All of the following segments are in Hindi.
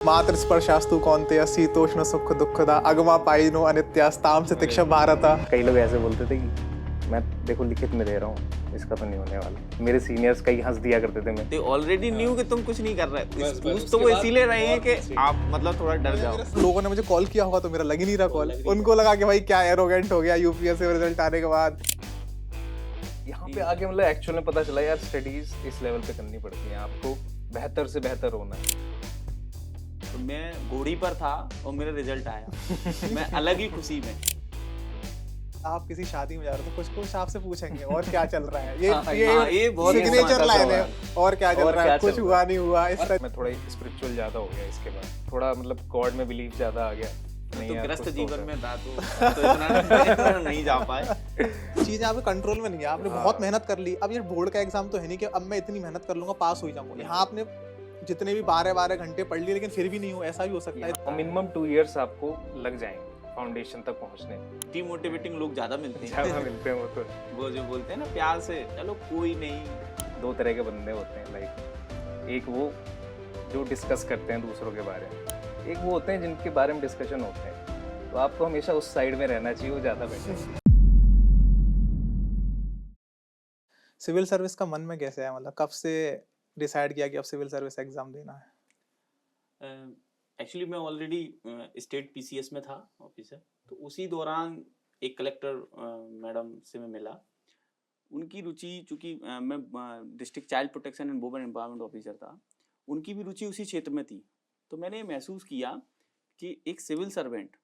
मातृस्पर्शास्तु कौन्तेय शीतोष्ण सुख दुःखदा अगमा पायिनो अनित्यास्ताम से तिक्ष भारत। कई लोग ऐसे बोलते थे कि मैं देखो लिखित में दे रहा हूँ, इसका तो नहीं होने वाला। मेरे सीनियर्स कई हंस दिया करते थे। मैं ऑलरेडी न्यू कि तुम कुछ नहीं कर रहे, पूछ तो वो इसीलिए रहे हैं कि आप मतलब थोड़ा डर जाओ। लोगों ने मुझे कॉल किया होगा तो मेरा लग ही नहीं रहा कॉल, उनको लगा कि भाई क्या एरोगेंट हो गया यूपीएससी में रिजल्ट आने के बाद। यहाँ पे आगे मतलब एक्चुअल में पता चला यार स्टडीज इस लेवल पे करनी पड़ती है, आपको बेहतर से बेहतर होना है। तो मैं घोड़ी पर था और मेरा रिजल्ट आया, मैं अलग ही खुशी में। आप किसी शादी में जा रहे हो तो कुछ आपसे पूछेंगे और क्या चल रहा है, ये बहुत सिग्नेचर लाइन है, और क्या चल रहा है, कुछ हुआ नहीं हुआ। इस तरह मैं थोड़ा स्पिरिचुअल ज्यादा हो गया इसके बाद, थोड़ा मतलब गॉड में बिलीव ज्यादा आ गया। तो ग्रस्त जीवन में था तो इतना नहीं जा पाए। चीजें आपके कंट्रोल में नहीं है, आपने बहुत मेहनत कर ली। अब ये बोर्ड का एग्जाम तो है नहीं कि अब मैं इतनी मेहनत कर लूंगा पास हो जाऊंगा। यहाँ आपने जितने भी 12-12 घंटे पढ़ लिए लेकिन फिर भी नहीं हो, ऐसा भी हो सकता है। मिनिमम 2 इयर्स आपको लग जाएंगे फाउंडेशन तक पहुंचने। डिमोटिवेटिंग लोग ज्यादा मिलते हैं, ज्यादा मिलते हैं वो जो बोलते हैं ना प्यार से, चलो कोई नहीं। 2 तरह के बंदे होते हैं लाइक, एक वो जो डिस्कस करते हैं दूसरों के बारे में, एक वो होते हैं जिनके बारे में डिस्कशन होते हैं। तो आपको हमेशा उस साइड में रहना चाहिए, वो ज्यादा बेटर है। सिविल सर्विस का मन में कैसे है, मतलब कब से डिसाइड किया कि अब सिविल सर्विस एग्जाम देना है? एक्चुअली मैं ऑलरेडी स्टेट पीसीएस में था ऑफिसर, तो उसी दौरान एक कलेक्टर मैडम से मैं मिला। उनकी रुचि, चूँकि मैं district child protection and women empowerment officer था, उनकी भी रुचि उसी क्षेत्र में थी। तो मैंने ये महसूस किया कि एक सिविल सर्वेंट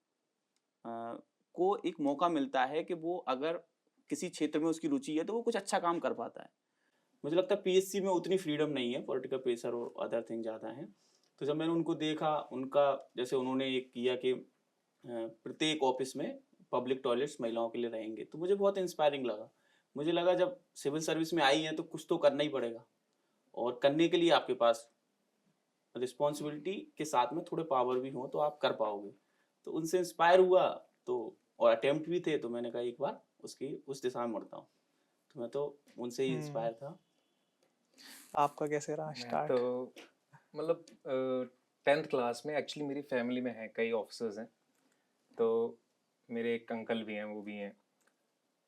को एक मौका मिलता है कि वो अगर किसी क्षेत्र में उसकी रुचि है तो वो कुछ अच्छा काम कर पाता है। मुझे लगता है पीएससी में उतनी फ्रीडम नहीं है, पॉलिटिकल प्रेशर और अदर थिंग ज़्यादा हैं। तो जब मैंने उनको देखा, उनका जैसे उन्होंने एक किया कि प्रत्येक ऑफिस में पब्लिक टॉयलेट्स महिलाओं के लिए रहेंगे, तो मुझे बहुत इंस्पायरिंग लगा। मुझे लगा जब सिविल सर्विस में आई हैं तो कुछ तो करना ही पड़ेगा, और करने के लिए आपके पास रिस्पॉन्सिबिलिटी के साथ में थोड़े पावर भी हों तो आप कर पाओगे। तो उनसे इंस्पायर हुआ, तो और अटेम्प्ट भी थे, तो मैंने कहा एक बार उस दिशा में मुड़ता हूँ। तो मैं तो उनसे ही इंस्पायर था। आपका कैसे रहा स्टार्ट? तो मतलब 10th क्लास में एक्चुअली मेरी फैमिली में है कई ऑफिसर्स हैं, तो मेरे एक अंकल भी हैं, वो भी हैं,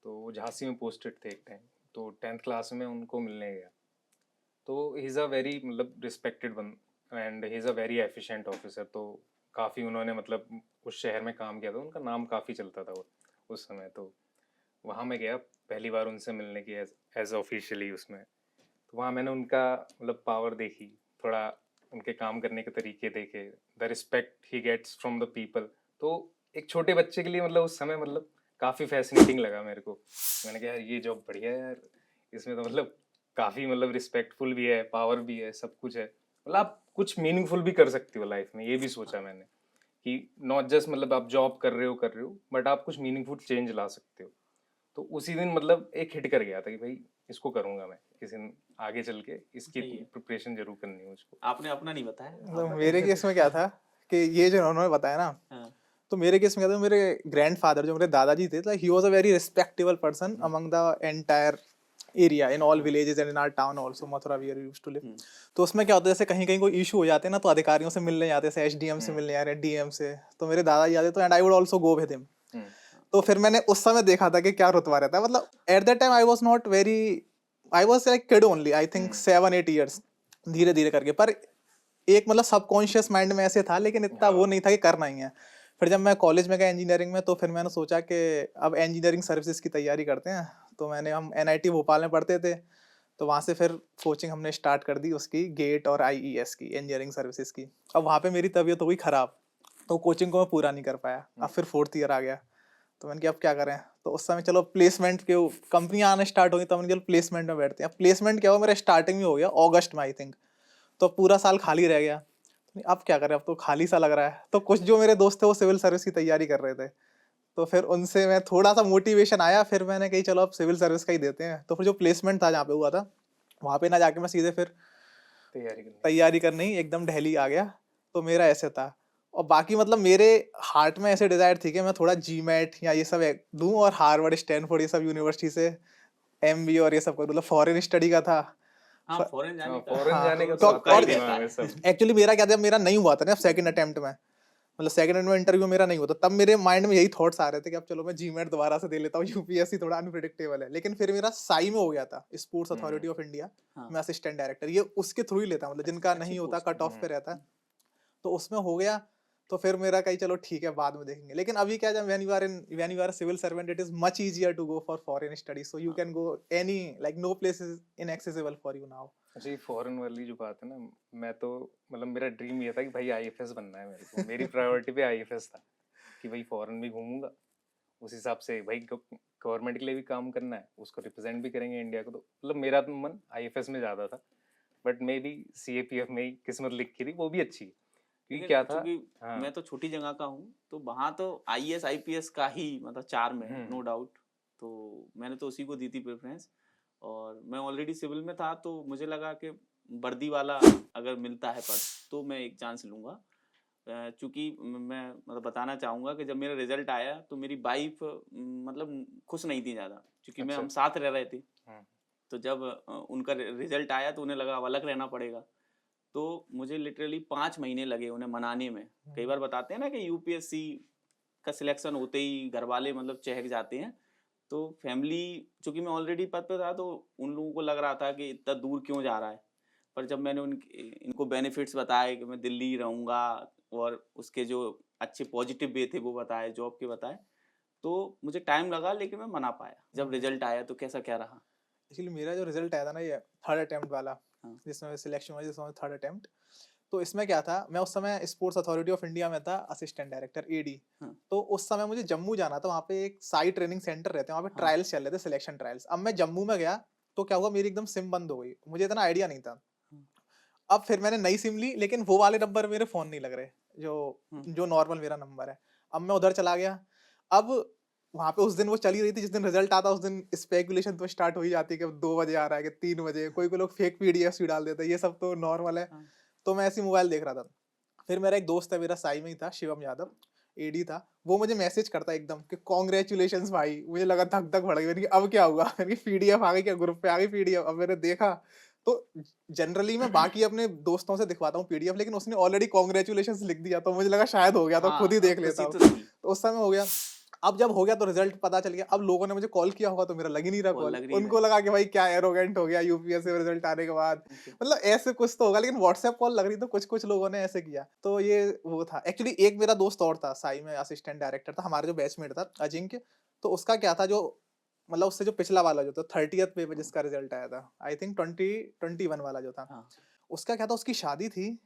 तो वो झांसी में पोस्टेड थे एक टाइम। तो 10th क्लास में उनको मिलने गया, तो ही इज़ अ वेरी मतलब respected one and he is a very efficient officer. तो काफ़ी उन्होंने मतलब उस शहर में काम किया था, उनका नाम काफ़ी चलता था उस समय। तो वहाँ मैं गया पहली बार उनसे मिलने की एज ऑफिशियली उसमें। तो वहाँ मैंने उनका मतलब पावर देखी, थोड़ा उनके काम करने के तरीके देखे, the respect he gets from the people. तो एक छोटे बच्चे के लिए मतलब उस समय मतलब काफ़ी फैसिनेटिंग लगा मेरे को। मैंने कहा यार ये जॉब बढ़िया है यार, इसमें तो मतलब काफ़ी मतलब रिस्पेक्टफुल भी है, पावर भी है, सब कुछ है, मतलब आप कुछ मीनिंगफुल भी कर सकते हो लाइफ में। ये भी सोचा मैंने कि नॉट जस्ट मतलब आप जॉब कर रहे हो बट आप कुछ मीनिंगफुल चेंज ला सकते हो। तो उसी दिन मतलब एक हिट कर गया था कि भाई इसको करूंगा मैं किसी दिन आगे चल के, इसकी प्रिपरेशन जरूर करनी है मुझको। आपने अपना नहीं बताया? तो मेरे केस में क्या था कि ये जो उन्होंने बताया ना, तो मेरे केस में क्या था, मेरे ग्रैंडफादर जो मेरे दादाजी थे, he was a very respectable person among the entire area in all villages and in our town also Mathura where we used to live. तो उसमें क्या होता है, जैसे कहीं कहीं कोई इशू हो जाते हैं ना, तो अधिकारियों से मिलने जाते हैं, एसडीएम से मिलने जा रहे हैं, डीएम से, तो मेरे दादाजी आते तो and I would also go with him. तो फिर मैंने उस समय देखा था कि क्या रुतबा रहता है। मतलब at that time I was not very, I was like kid only, I think 7-8 years, धीरे धीरे करके। पर एक मतलब सबकॉन्शियस माइंड में ऐसे था, लेकिन इतना वो नहीं था कि करना ही है। फिर जब मैं कॉलेज में गया इंजीनियरिंग में, तो फिर मैंने सोचा कि अब इंजीनियरिंग सर्विसेज की तैयारी करते हैं। तो हम एनआईटी भोपाल में पढ़ते थे, तो वहाँ से फिर कोचिंग हमने स्टार्ट कर दी उसकी, गेट और आईईएस की, इंजीनियरिंग सर्विसेज की। अब वहाँ पे मेरी तबीयत हो गई ख़राब, तो कोचिंग को मैं पूरा नहीं कर पाया। अब फिर 4th ईयर आ गया, तो मैंने कहा अब क्या करें। तो उस समय चलो प्लेसमेंट के कंपनियाँ आने स्टार्ट हो गई, तो मैंने चलो प्लेसमेंट में बैठते हैं। अब प्लेसमेंट क्या हुआ, मेरा स्टार्टिंग में हो गया अगस्त में आई थिंक, तो पूरा साल खाली रह गया। अब क्या करें, अब तो खाली सा लग रहा है। तो कुछ जो मेरे दोस्त थे वो सिविल सर्विस की तैयारी कर रहे थे, तो फिर उनसे मैं थोड़ा सा मोटिवेशन आया। फिर मैंने कही चलो अब सिविल सर्विस का ही देते हैं। तो फिर जो प्लेसमेंट था जहाँ पे हुआ था, वहाँ पे ना जाके मैं सीधे फिर तैयारी करने ही एकदम दिल्ली आ गया। तो मेरा ऐसे था। और बाकी मतलब मेरे हार्ट में ऐसे डिजायर थी कि मैं थोड़ा जीमेट या ये सब दूं, और हार्वर्ड, स्टैनफोर्ड, ये सब यूनिवर्सिटी से एमबीए और ये सब करूं, मतलब फॉरेन स्टडी का था। हाँ फॉरेन जाने का फॉरेन हाँ, जाने का तो तो आता और ही दिमाग में सब। एक्चुअली मेरा क्या था, मेरा नहीं हुआ था ना सेकंड अटेम्प्ट में, मतलब सेकंड अटेम्प्ट में इंटरव्यू मेरा नहीं हुआ था, तब मेरे माइंड में यही थॉट्स आ रहे थे कि अब चलो मैं जीमेट दोबारा से दे लेता हूँ, यूपीएससी थोड़ा अनप्रिडिक्टेबल है। लेकिन फिर मेरा साई में हो गया था, स्पोर्ट्स अथॉरिटी ऑफ इंडिया, हाँ। मैं असिस्टेंट डायरेक्टर, ये उसके थ्रू ही लेता, मतलब जिनका अच्छी नहीं होता पोस्ट है। कट ऑफ पे रहता है, तो उसमें हो गया। तो फिर मेरा कहीं चलो ठीक है बाद में देखेंगे। लेकिन अभी क्या, जब when you are a civil servant, it is much easier to go for foreign studies, so you can go any, like no place is inaccessible for you now. अच्छा, ये फॉरेन वाली जो बात है ना, मैं तो मतलब मेरा ड्रीम ये था कि भाई आईएफएस बनना है मेरे को, मेरी प्रायोरिटी पे आईएफएस था कि भाई फॉरेन भी घूमूंगा, उस हिसाब से भाई गवर्नमेंट के लिए भी काम करना है, उसको रिप्रेजेंट भी करेंगे इंडिया को, तो मतलब मेरा तो मन आईएफएस में ज़्यादा था। बट मे बी सीएपीएफ में ही किस्मत लिखी थी, वो भी अच्छी है। क्योंकि क्या था, क्योंकि हाँ मैं तो छोटी जगह का हूँ, तो वहाँ तो आईएएस आईपीएस का ही मतलब चार्म है, नो डाउट। तो मैंने तो उसी को दी थी प्रेफरेंस, और मैं ऑलरेडी सिविल में था, तो मुझे लगा कि वर्दी वाला अगर मिलता है पद तो मैं एक चांस लूँगा। चूँकि मैं मतलब बताना चाहूँगा कि जब मेरा रिजल्ट आया तो मेरी वाइफ मतलब खुश नहीं थी ज़्यादा, क्योंकि मैं अच्छा। हम साथ रह रहे थे। हाँ। तो जब उनका रिजल्ट आया तो उन्हें लगा अब अलग रहना पड़ेगा, तो मुझे लिटरली 5 महीने लगे उन्हें मनाने में। कई बार बताते हैं ना कि यूपीएससी का सिलेक्शन होते ही घर वाले मतलब चहक जाते हैं, तो फैमिली, चूंकि मैं ऑलरेडी पद पे था, तो उन लोगों को लग रहा था कि इतना दूर क्यों जा रहा है। पर जब मैंने इनको बेनिफिट्स बताए कि मैं दिल्ली रहूँगा, और उसके जो अच्छे पॉजिटिव वे थे वो बताए, जॉब के बताए, तो मुझे टाइम लगा, लेकिन मैं मना पाया। जब रिजल्ट आया तो कैसा क्या रहा? एक्चुअली मेरा जो रिजल्ट आया था ना, ये थर्ड अटेम्प्ट वाला, हाँ। जिसमें सिलेक्शन हुआ, जिसमें थर्ड अटेम्प्ट, तो इसमें क्या था, मैं उस समय स्पोर्ट्स अथॉरिटी ऑफ इंडिया में था असिस्टेंट डायरेक्टर एडी। हाँ। तो उस समय मुझे जम्मू जाना था, वहाँ पे एक साई ट्रेनिंग सेंटर रहते हैं, वहाँ पे हाँ। ट्रायल्स चल रहे थे, सिलेक्शन ट्रायल्स। अब मैं जम्मू में गया तो क्या हुआ, मेरी एकदम सिम बंद हो गई, मुझे इतना आइडिया नहीं था। अब फिर मैंने नई सिम ली, लेकिन वो वाले नंबर मेरे फोन नहीं लग रहे, जो जो नॉर्मल मेरा नंबर है। अब मैं उधर चला गया। अब वहां पे उस दिन वो चली रही थी, जिस दिन रिजल्ट आता उस दिन स्पेकुलेशन तो स्टार्ट हो ही जाती है कि 2 बजे आ रहा है कि 3 बजे, कोई कोई लोग फेक पीडीएफ भी डाल देते हैं, ये सब तो नॉर्मल है। तो मैं ऐसी मोबाइल देख रहा था। फिर मेरा एक दोस्त है, मेरा साई में ही था, शिवम यादव, एडी था, वो मुझे मैसेज करता है एकदम कि कॉन्ग्रेचुलेशन भाई। मुझे लगा धक धक बढ़ गई, मैंने कहा अब क्या हुआ, मैंने कहा पीडीएफ आ गई क्या, ग्रुप पे आ गई पीडीएफ। अब मैंने देखा तो जनरली मैं बाकी अपने दोस्तों से दिखवाता हूँ पीडीएफ, लेकिन उसने ऑलरेडी कॉन्ग्रेचुलेशन लिख दिया, तो मुझे लगा शायद हो गया, तो खुद ही देख लेता हूँ। तो उस समय हो गया। अब जब हो गया तो रिजल्ट पता चल गया। अब लोगों ने मुझे कॉल किया होगा तो मेरा लग ही नहीं रहा कॉल, उनको लगा कि भाई क्या एरोगेंट हो गया यूपीएससी में रिजल्ट आने के बाद, मतलब ऐसे कुछ तो होगा। लेकिन व्हाट्सएप कॉल लग रही, तो कुछ कुछ लोगों ने ऐसे किया। तो ये वो था। एक्चुअली एक मेरा दोस्त और था, साई में असिस्टेंट डायरेक्टर था, हमारे जो बैचमेट था अजिंक्य। तो उसका क्या था, जो मतलब उससे जो पिछला वाला जो था 30th पे जिसका रिजल्ट आया था, आई थिंक 2021 वाला जो था, उसका क्या था, उसकी शादी थी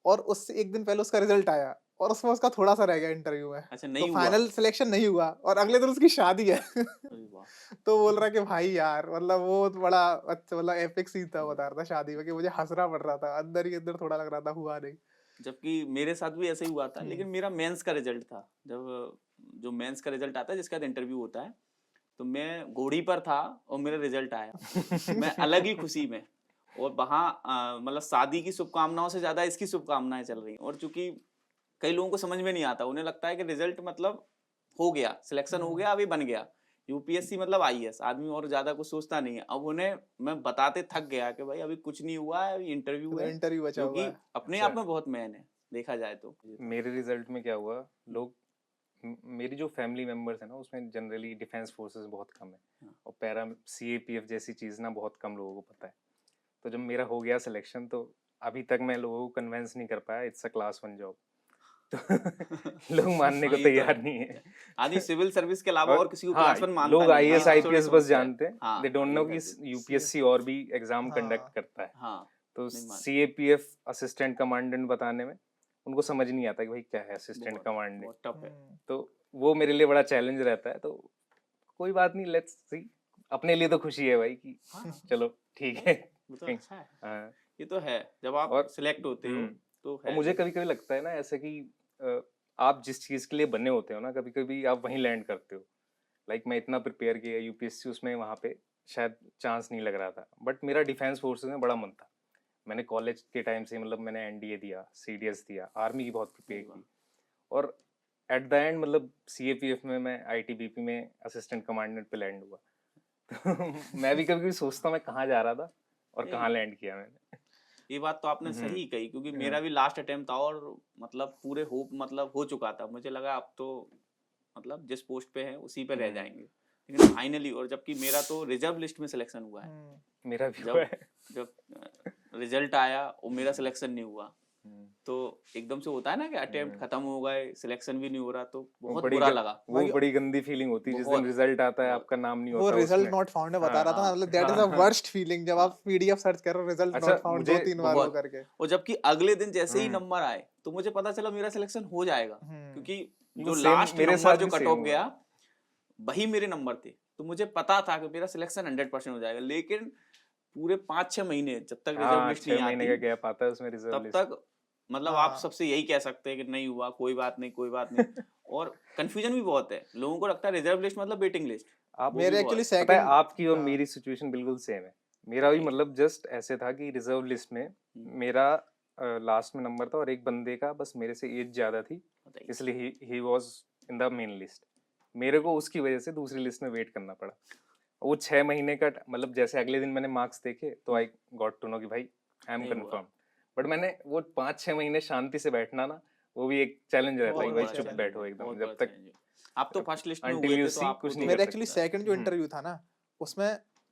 और उससे एक दिन पहले उसका रिजल्ट आया, और उसमें उसका थोड़ा सा रह गया इंटरव्यू में। अच्छा, तो नहीं हुआ। फाइनल सिलेक्शन नहीं हुआ, और अगले दिन उसकी शादी है। अरे वाह। तो बोल रहा कि भाई यार, मतलब वो तो बड़ा अच्छा, मतलब एपिक सीन था, बता रहा था शादी में, कि मुझे हंसना पड़ रहा था, अंदर ही अंदर थोड़ा लग रहा था हुआ नहीं। जबकि मेरे साथ भी ऐसे ही हुआ था, लेकिन मेरा मेंस का रिजल्ट था। जब जो मेंस का रिजल्ट आता है, जिसके बाद इंटरव्यू होता है, तो मैं घोड़ी पर था और मेरा रिजल्ट आया। मैं अलग ही खुशी में, और वहाँ मतलब शादी की शुभकामनाओं से ज्यादा इसकी शुभकामनाएं चल रही। और चूंकि कई लोगों को समझ में नहीं आता, उन्हें लगता है कि रिजल्ट मतलब हो गया, सिलेक्शन हो गया, अभी बन गया। यूपीएससी मतलब आईएएस, आदमी और ज्यादा कुछ सोचता नहीं है। अब उन्हें मैं बताते थक गया कि भाई अभी कुछ नहीं हुआ है, अभी इंटरव्यू तो है, इंटरव्यू बचा जो हुआ कि है। अपने आप में बहुत मैन है, देखा जाए तो। मेरे रिजल्ट में क्या हुआ, लोग मेरी जो फैमिली मेंबर्स है ना, उसमें जनरली डिफेंस फोर्सेस बहुत कम है, और पैरा सीएपीएफ जैसी चीज़ ना बहुत कम लोगों को पता है। तो जब मेरा हो गया सिलेक्शन, तो अभी तक मैं लोगों को कन्विंस नहीं कर पाया इट्स अ क्लास 1 जॉब। तो लोग मानने को तैयार नहीं है। आदि सिविल सर्विस के अलावा और किसी को हाँ, क्लास 1 मानता लोग नहीं, आईएएस हाँ, आईपीएस थोड़े बस सोचते हैं। जानते हैं, हाँ, दे डोंट नो ये कि करते यूपीएससी और भी एग्जाम कंडक्ट करता है। हाँ, तो नहीं मान- सीएपीएफ असिस्टेंट कमांडेंट बताने में उनको समझ नहीं आता कि भाई क्या है असिस्टेंट बहुत कमांडेंट। टफ है। तो वो मेरे लिए बड़ा चैलेंज रहता है। तो कोई बात नहीं, लेट्स सी, अपने लिए तो खुशी है भाई कि चलो ठीक है। वो तो अच्छा है। हाँ, ये तो है, जब आप और सिलेक्ट होते हो तो और है। मुझे कभी कभी लगता है ना ऐसे कि आप जिस चीज के लिए बने होते हो ना, कभी कभी आप वहीं लैंड करते हो। लाइक मैं इतना प्रिपेयर किया यूपीएससी, उसमें वहाँ पे शायद चांस नहीं लग रहा था, बट मेरा डिफेंस फोर्सेस में बड़ा मन था। मैंने कॉलेज के टाइम से मतलब मैंने एनडीए दिया, सीडीएस दिया, आर्मी की बहुत प्रिपेयर की, और एट द एंड मतलब सीएपीएफ में मैं आईटीबीपी में असिस्टेंट कमांडेंट पे लैंड हुआ। तो मैं भी कभी कभी सोचता हूँ मैं कहाँ जा रहा था और नहीं। कहाँ लैंड किया मैंने। ये बात तो आपने सही कही, क्योंकि मेरा भी लास्ट अटेम्प्ट था और मतलब पूरे होप मतलब हो चुका था, मुझे लगा अब तो मतलब जिस पोस्ट पे है उसी पे रह जाएंगे, लेकिन फाइनली, और जबकि मेरा तो रिजर्व लिस्ट में सिलेक्शन हुआ है, मेरा भी हुआ जब है। जब रिजल्ट आया और मेरा सिलेक्शन नहीं हुआ, तो एकदम से होता है ना कि अटेम्प्ट खत्म हो गए, सिलेक्शन भी नहीं हो रहा, तो बहुत बुरा लगा। वो बड़ी गंदी फीलिंग होती है जिस दिन बहुत, रिजल्ट आता है, बहुत। आपका नाम नहीं वो होता रिजल्ट उसमें। नॉट फाउंड में बता रहा था ना, हाँ, मतलब that is the worst feeling जब आप पीडीएफ सर्च कर रहे हो रिजल्ट अच्छा, नॉट फाउंड मुझे 2-3 बार वो बहुत। करके। और जबकि अगले दिन जैसे ही नंबर आए तो मुझे पता चला मेरा सिलेक्शन हो जाएगा, क्योंकि जो सेम लास्ट मेरे नंबर साथ जो भी कट सेम ऑफ हुआ। गया वही मेरे नंबर थे, तो मुझे पता था कि मेरा सिलेक्शन 100% हो जाएगा, लेकिन पूरे 5-6 महीने जब तक रिजर्व हाँ, लिस्ट 6 नहीं महीने आती का गैप आता है उसमें रिजर्व तब लिस्ट। तक मतलब आप हाँ। सबसे यही कह सकते हैं कि नहीं हुआ, कोई बात नहीं, कोई बात नहीं। और कंफ्यूजन भी बहुत है, लोगों को लगता है रिजर्व लिस्ट मतलब वेटिंग लिस्ट। आप वो मेरे भी एक्चुअली बहुत। पता है सेकंड आपकी और मेरी सिचुएशन बिल्कुल सेम है। मेरा भी मतलब जस्ट ऐसे था कि रिजर्व लिस्ट में मेरा लास्ट में नंबर था और एक बंदे का बस मेरे से एज ज्यादा थी, बताइए। इसलिए he was in the main list. मेरे को उसकी वजह से दूसरी लिस्ट में वेट करना पड़ा। वो 6 महीने का मतलब जैसे अगले दिन मैंने मार्क्स देखे तो आई गॉट टू नो कि भाई आई एम नहीं हुआ। कंफर्म। बट मैंने वो 5-6 महीने शांति से बैठना ना, वो भी एक चैलेंज रहता है कि बहुत भाई बड़ा चुप challenge बैठो है, एकदम बहुत जब बड़ा तक challenge है। आप तो फर्स्ट लिस्ट में until हुए you थे, तो see आपको कुछ तो नहीं मेरे कर एक्चुअली सकता। सेकंड जो इंटरव्यू था ना उसमें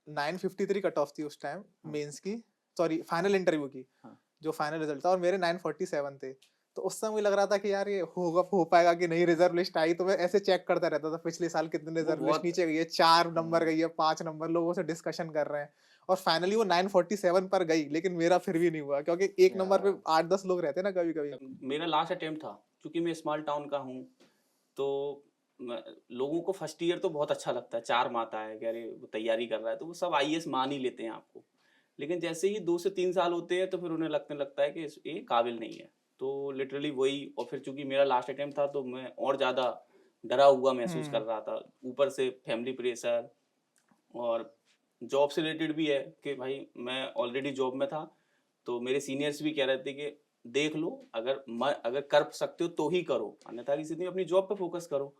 953 कट ऑफ थी उस टाइम मेंस की, सॉरी फाइनल इंटरव्यू की, हाँ। जो फाइनल रिजल्ट था, और मेरे 947 थे। तो उस समय मुझे लग रहा था कि यार ये होगा, हो पाएगा कि नहीं। रिजर्व लिस्ट आई तो मैं ऐसे चेक करता रहता था पिछले साल कितने वो रिजर्व लिस्ट बहुत नीचे गई है, 4 नंबर गई है, 5 नंबर, लोगों से डिस्कशन कर रहे हैं, और फाइनली वो 947 पर गई, लेकिन मेरा फिर भी नहीं हुआ, क्योंकि एक नंबर पे 8-10 लोग रहते हैं ना कभी कभी। मेरा लास्ट अटेम्प्ट था, क्योंकि मैं स्मॉल टाउन का हूँ, तो लोगों को फर्स्ट ईयर तो बहुत अच्छा लगता है, 4 माता है कि अरे वो तैयारी कर रहा है, तो वो सब आईएएस मान ही लेते हैं आपको। लेकिन जैसे ही 2 से 3 साल होते हैं तो फिर उन्हें लगता है कि ये काबिल नहीं है। तो लिटरली वही, और फिर चूंकि मेरा लास्ट अटेम्प्ट था तो मैं और ज़्यादा डरा हुआ महसूस कर रहा था, ऊपर से फैमिली प्रेशर, और जॉब से रिलेटेड भी है कि भाई मैं ऑलरेडी जॉब में था, तो मेरे सीनियर्स भी कह रहे थे कि देख लो, अगर कर सकते हो तो ही करो, अन्यथा किसी दिन अपनी जॉब पे फोकस करो।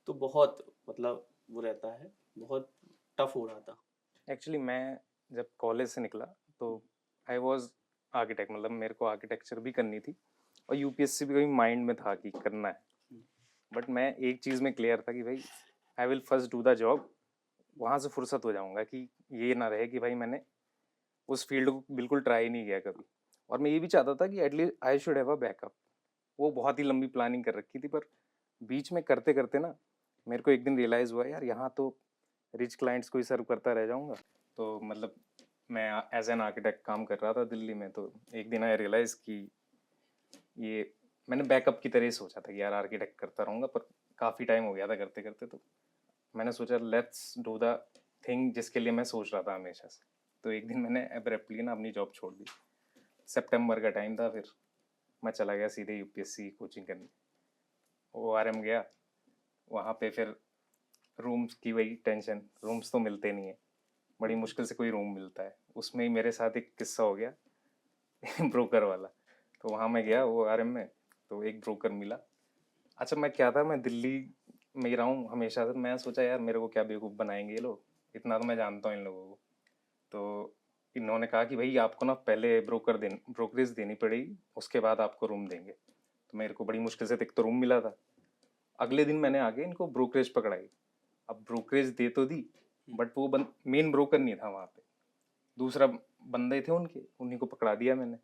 तो बहुत मतलब वो रहता है, बहुत टफ हो रहा था। एक्चुअली मैं जब कॉलेज से निकला तो आई वाज आर्किटेक्ट, मतलब मेरे को आर्किटेक्चर भी करनी थी और यूपीएससी भी कहीं माइंड में था कि करना है। बट मैं एक चीज़ में क्लियर था कि भाई I will first do the job, वहाँ से फुर्सत हो जाऊँगा कि ये ना रहे कि भाई मैंने उस फील्ड को बिल्कुल ट्राई नहीं किया कभी। और मैं ये भी चाहता था कि at least I should have a backup. वो बहुत ही लंबी प्लानिंग कर रखी थी, पर बीच में करते करते ना मेरे को एक दिन रियलाइज़ हुआ यार यहाँ तो रिच क्लाइंट्स को ही सर्व करता रह जाऊँगा। तो मतलब मैं एज एन आर्किटेक्ट काम कर रहा था दिल्ली में, तो एक दिन आई रियलाइज़ कि ये मैंने बैकअप की तरह ही सोचा था कि यार आर्किटेक्ट करता रहूँगा, पर काफ़ी टाइम हो गया था करते करते। तो मैंने सोचा लेट्स डू द थिंग जिसके लिए मैं सोच रहा था हमेशा से। तो एक दिन मैंने एब्रप्टली ना अपनी जॉब छोड़ दी। सितंबर का टाइम था, फिर मैं चला गया सीधे यूपीएससी कोचिंग करने। ओआरएम गया, वहाँ पे फिर रूम्स की वही टेंशन, रूम्स तो मिलते नहीं है, बड़ी मुश्किल से कोई रूम मिलता है। उसमें ही मेरे साथ एक किस्सा हो गया ब्रोकर वाला। तो वहाँ मैं गया ओआरएम में, तो एक ब्रोकर मिला। अच्छा मैं क्या था, मैं दिल्ली में ही रहा हूँ हमेशा से। मैं सोचा यार मेरे को क्या बेवकूफ़ बनाएंगे ये लोग, इतना तो मैं जानता हूँ इन लोगों को। तो इन्होंने कहा कि भाई आपको ना पहले ब्रोकरेज देनी पड़ेगी, उसके बाद आपको रूम देंगे। तो मेरे को बड़ी मुश्किल से एक तो रूम मिला था। अगले दिन मैंने आगे इनको ब्रोकरेज पकड़ाई। अब ब्रोकरेज दे तो दी, बट वो मेन ब्रोकर नहीं था वहाँ पे, दूसरा बंदे थे उनके, उन्हीं को पकड़ा दिया मैंने।